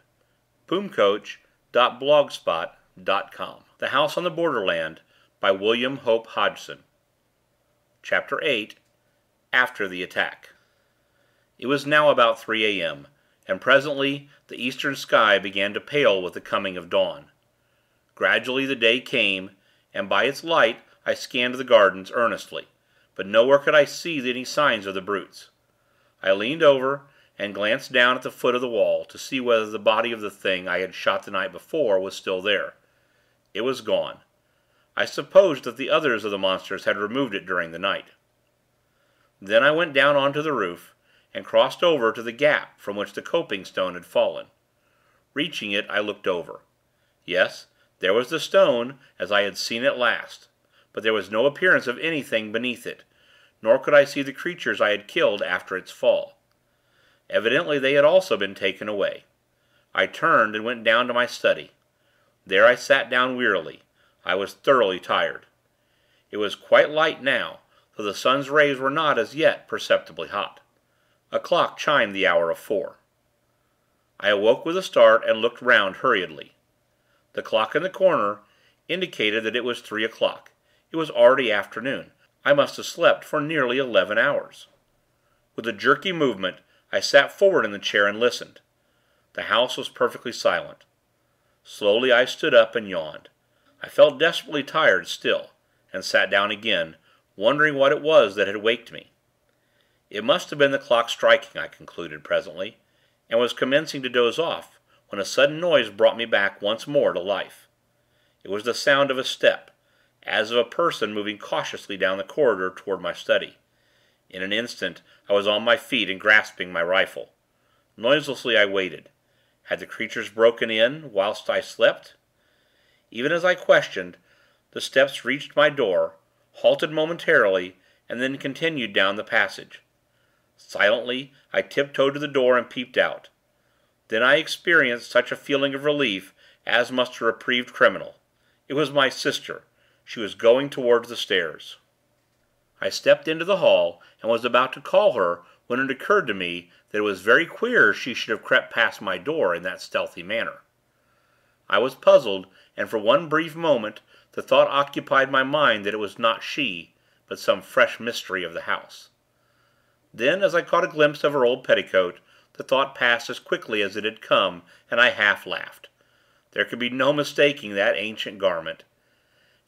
Boomcoach.blogspot.com. The House on the Borderland by William Hope Hodgson. Chapter 8. After the Attack. It was now about 3 a.m., and presently the eastern sky began to pale with the coming of dawn. Gradually the day came, and by its light I scanned the gardens earnestly, but nowhere could I see any signs of the brutes. I leaned over, and glanced down at the foot of the wall, to see whether the body of the thing I had shot the night before was still there. It was gone. I supposed that the others of the monsters had removed it during the night. Then I went down onto the roof, and crossed over to the gap from which the coping stone had fallen. Reaching it, I looked over. Yes, there was the stone, as I had seen it last, but there was no appearance of anything beneath it, nor could I see the creatures I had killed after its fall. Evidently they had also been taken away. I turned and went down to my study. There I sat down wearily. I was thoroughly tired. It was quite light now, though the sun's rays were not as yet perceptibly hot. A clock chimed the hour of 4. I awoke with a start, and looked round hurriedly. The clock in the corner indicated that it was 3 o'clock. It was already afternoon. I must have slept for nearly 11 hours. With a jerky movement, I sat forward in the chair and listened. The house was perfectly silent. Slowly I stood up and yawned. I felt desperately tired still, and sat down again, wondering what it was that had waked me. It must have been the clock striking, I concluded presently, and was commencing to doze off, when a sudden noise brought me back once more to life. It was the sound of a step, as of a person moving cautiously down the corridor toward my study. In an instant, I was on my feet and grasping my rifle. Noiselessly I waited. Had the creatures broken in, whilst I slept? Even as I questioned, the steps reached my door, halted momentarily, and then continued down the passage. Silently, I tiptoed to the door and peeped out. Then I experienced such a feeling of relief as must a reprieved criminal. It was my sister. She was going towards the stairs. I stepped into the hall, and was about to call her, when it occurred to me that it was very queer she should have crept past my door in that stealthy manner. I was puzzled, and for one brief moment the thought occupied my mind that it was not she, but some fresh mystery of the house. Then, as I caught a glimpse of her old petticoat, the thought passed as quickly as it had come, and I half laughed. There could be no mistaking that ancient garment.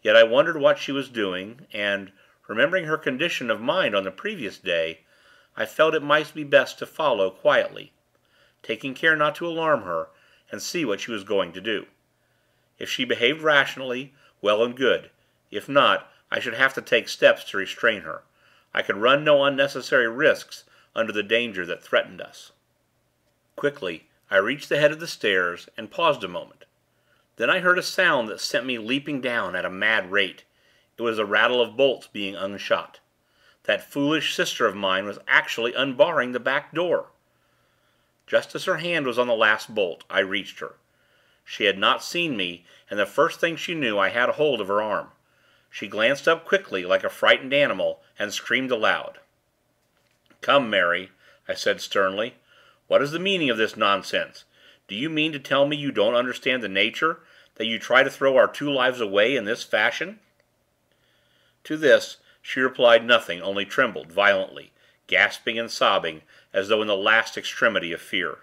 Yet I wondered what she was doing, and, remembering her condition of mind on the previous day, I felt it might be best to follow quietly, taking care not to alarm her, and see what she was going to do. If she behaved rationally, well and good. If not, I should have to take steps to restrain her. I could run no unnecessary risks under the danger that threatened us. Quickly, I reached the head of the stairs, and paused a moment. Then I heard a sound that sent me leaping down at a mad rate. It was the rattle of bolts being unshot. That foolish sister of mine was actually unbarring the back door. Just as her hand was on the last bolt, I reached her. She had not seen me, and the first thing she knew I had a hold of her arm. She glanced up quickly, like a frightened animal, and screamed aloud. "Come, Mary," I said sternly. "What is the meaning of this nonsense? Do you mean to tell me you don't understand the nature, that you try to throw our 2 lives away in this fashion?" To this, she replied nothing, only trembled, violently, gasping and sobbing, as though in the last extremity of fear.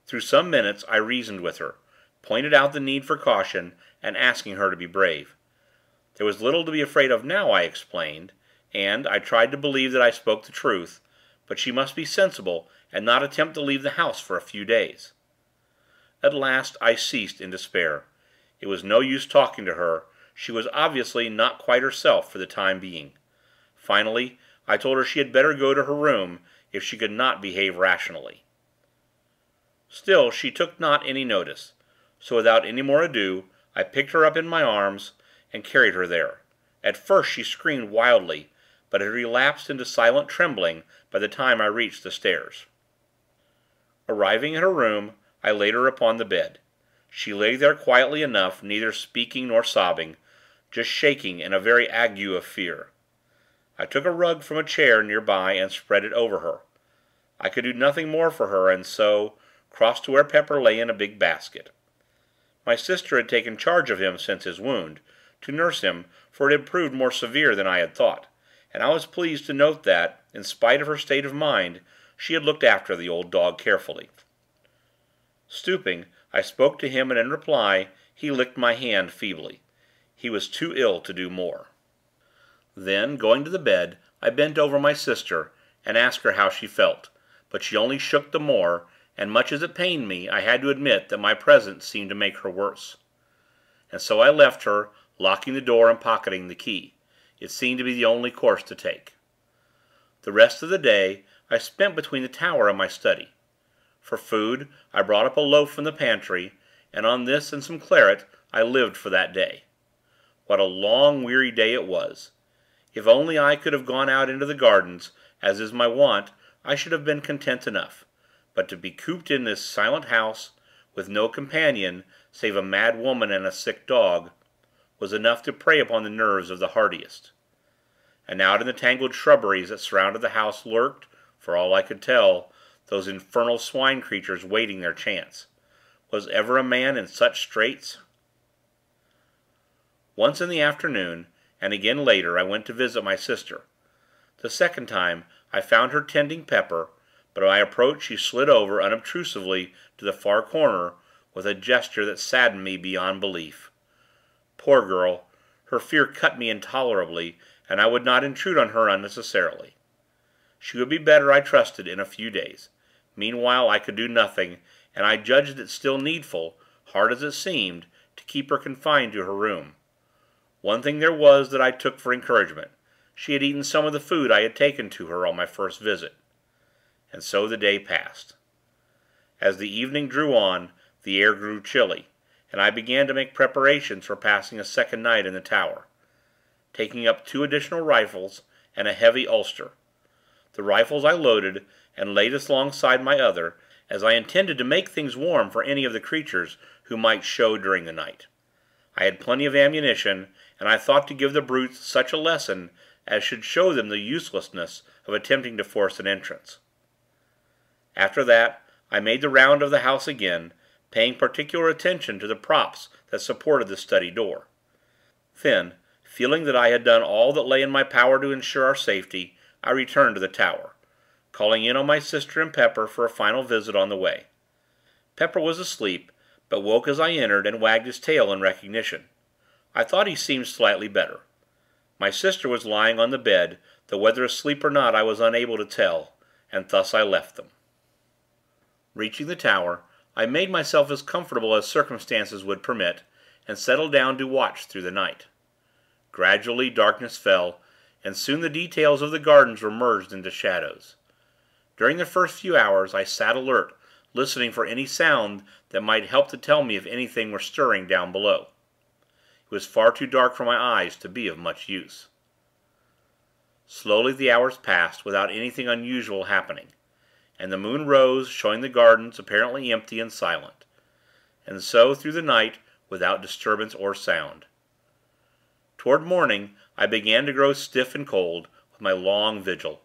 Through some minutes, I reasoned with her, pointed out the need for caution, and asking her to be brave. There was little to be afraid of now, I explained, and I tried to believe that I spoke the truth, but she must be sensible, and not attempt to leave the house for a few days. At last, I ceased in despair. It was no use talking to her. She was obviously not quite herself for the time being. Finally, I told her she had better go to her room if she could not behave rationally. Still she took not any notice, so without any more ado I picked her up in my arms and carried her there. At first she screamed wildly, but had relapsed into silent trembling by the time I reached the stairs. Arriving at her room, I laid her upon the bed. She lay there quietly enough, neither speaking nor sobbing, just shaking in a very ague of fear. I took a rug from a chair near by and spread it over her. I could do nothing more for her, and so crossed to where Pepper lay in a big basket. My sister had taken charge of him since his wound, to nurse him, for it had proved more severe than I had thought, and I was pleased to note that, in spite of her state of mind, she had looked after the old dog carefully. Stooping, I spoke to him, and in reply he licked my hand feebly. He was too ill to do more. Then, going to the bed, I bent over my sister, and asked her how she felt, but she only shook the more, and much as it pained me, I had to admit that my presence seemed to make her worse. And so I left her, locking the door and pocketing the key. It seemed to be the only course to take. The rest of the day I spent between the tower and my study. For food, I brought up a loaf from the pantry, and on this and some claret I lived for that day. What a long, weary day it was! If only I could have gone out into the gardens, as is my wont, I should have been content enough; but to be cooped in this silent house, with no companion save a mad woman and a sick dog, was enough to prey upon the nerves of the hardiest. And out in the tangled shrubberies that surrounded the house lurked, for all I could tell, those infernal swine creatures waiting their chance. Was ever a man in such straits? Once in the afternoon, and again later, I went to visit my sister. The second time, I found her tending Pepper, but at my approach she slid over, unobtrusively, to the far corner, with a gesture that saddened me beyond belief. Poor girl! Her fear cut me intolerably, and I would not intrude on her unnecessarily. She would be better, I trusted, in a few days. Meanwhile, I could do nothing, and I judged it still needful, hard as it seemed, to keep her confined to her room. One thing there was that I took for encouragement: she had eaten some of the food I had taken to her on my first visit. And so the day passed. As the evening drew on, the air grew chilly, and I began to make preparations for passing a second night in the tower, taking up 2 additional rifles, and a heavy ulster. The rifles I loaded, and laid alongside my other, as I intended to make things warm for any of the creatures who might show during the night. I had plenty of ammunition, and I thought to give the brutes such a lesson as should show them the uselessness of attempting to force an entrance. After that, I made the round of the house again, paying particular attention to the props that supported the study door. Then, feeling that I had done all that lay in my power to ensure our safety, I returned to the tower, calling in on my sister and Pepper for a final visit on the way. Pepper was asleep, but woke as I entered, and wagged his tail in recognition. I thought he seemed slightly better. My sister was lying on the bed, though whether asleep or not I was unable to tell, and thus I left them. Reaching the tower, I made myself as comfortable as circumstances would permit, and settled down to watch through the night. Gradually darkness fell, and soon the details of the gardens were merged into shadows. During the first few hours I sat alert, listening for any sound that might help to tell me if anything were stirring down below. It was far too dark for my eyes to be of much use. Slowly the hours passed without anything unusual happening, and the moon rose, showing the gardens apparently empty and silent, and so through the night without disturbance or sound. Toward morning I began to grow stiff and cold with my long vigil.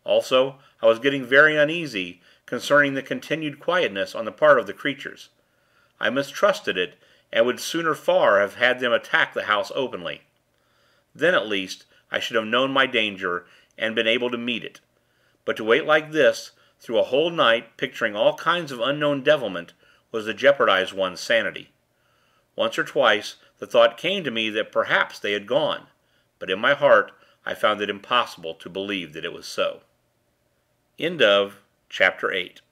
Also, I was getting very uneasy concerning the continued quietness on the part of the creatures. I mistrusted it, and would sooner far have had them attack the house openly. Then, at least, I should have known my danger, and been able to meet it. But to wait like this, through a whole night, picturing all kinds of unknown devilment, was to jeopardize one's sanity. Once or twice, the thought came to me that perhaps they had gone, but in my heart I found it impossible to believe that it was so. Chapter 8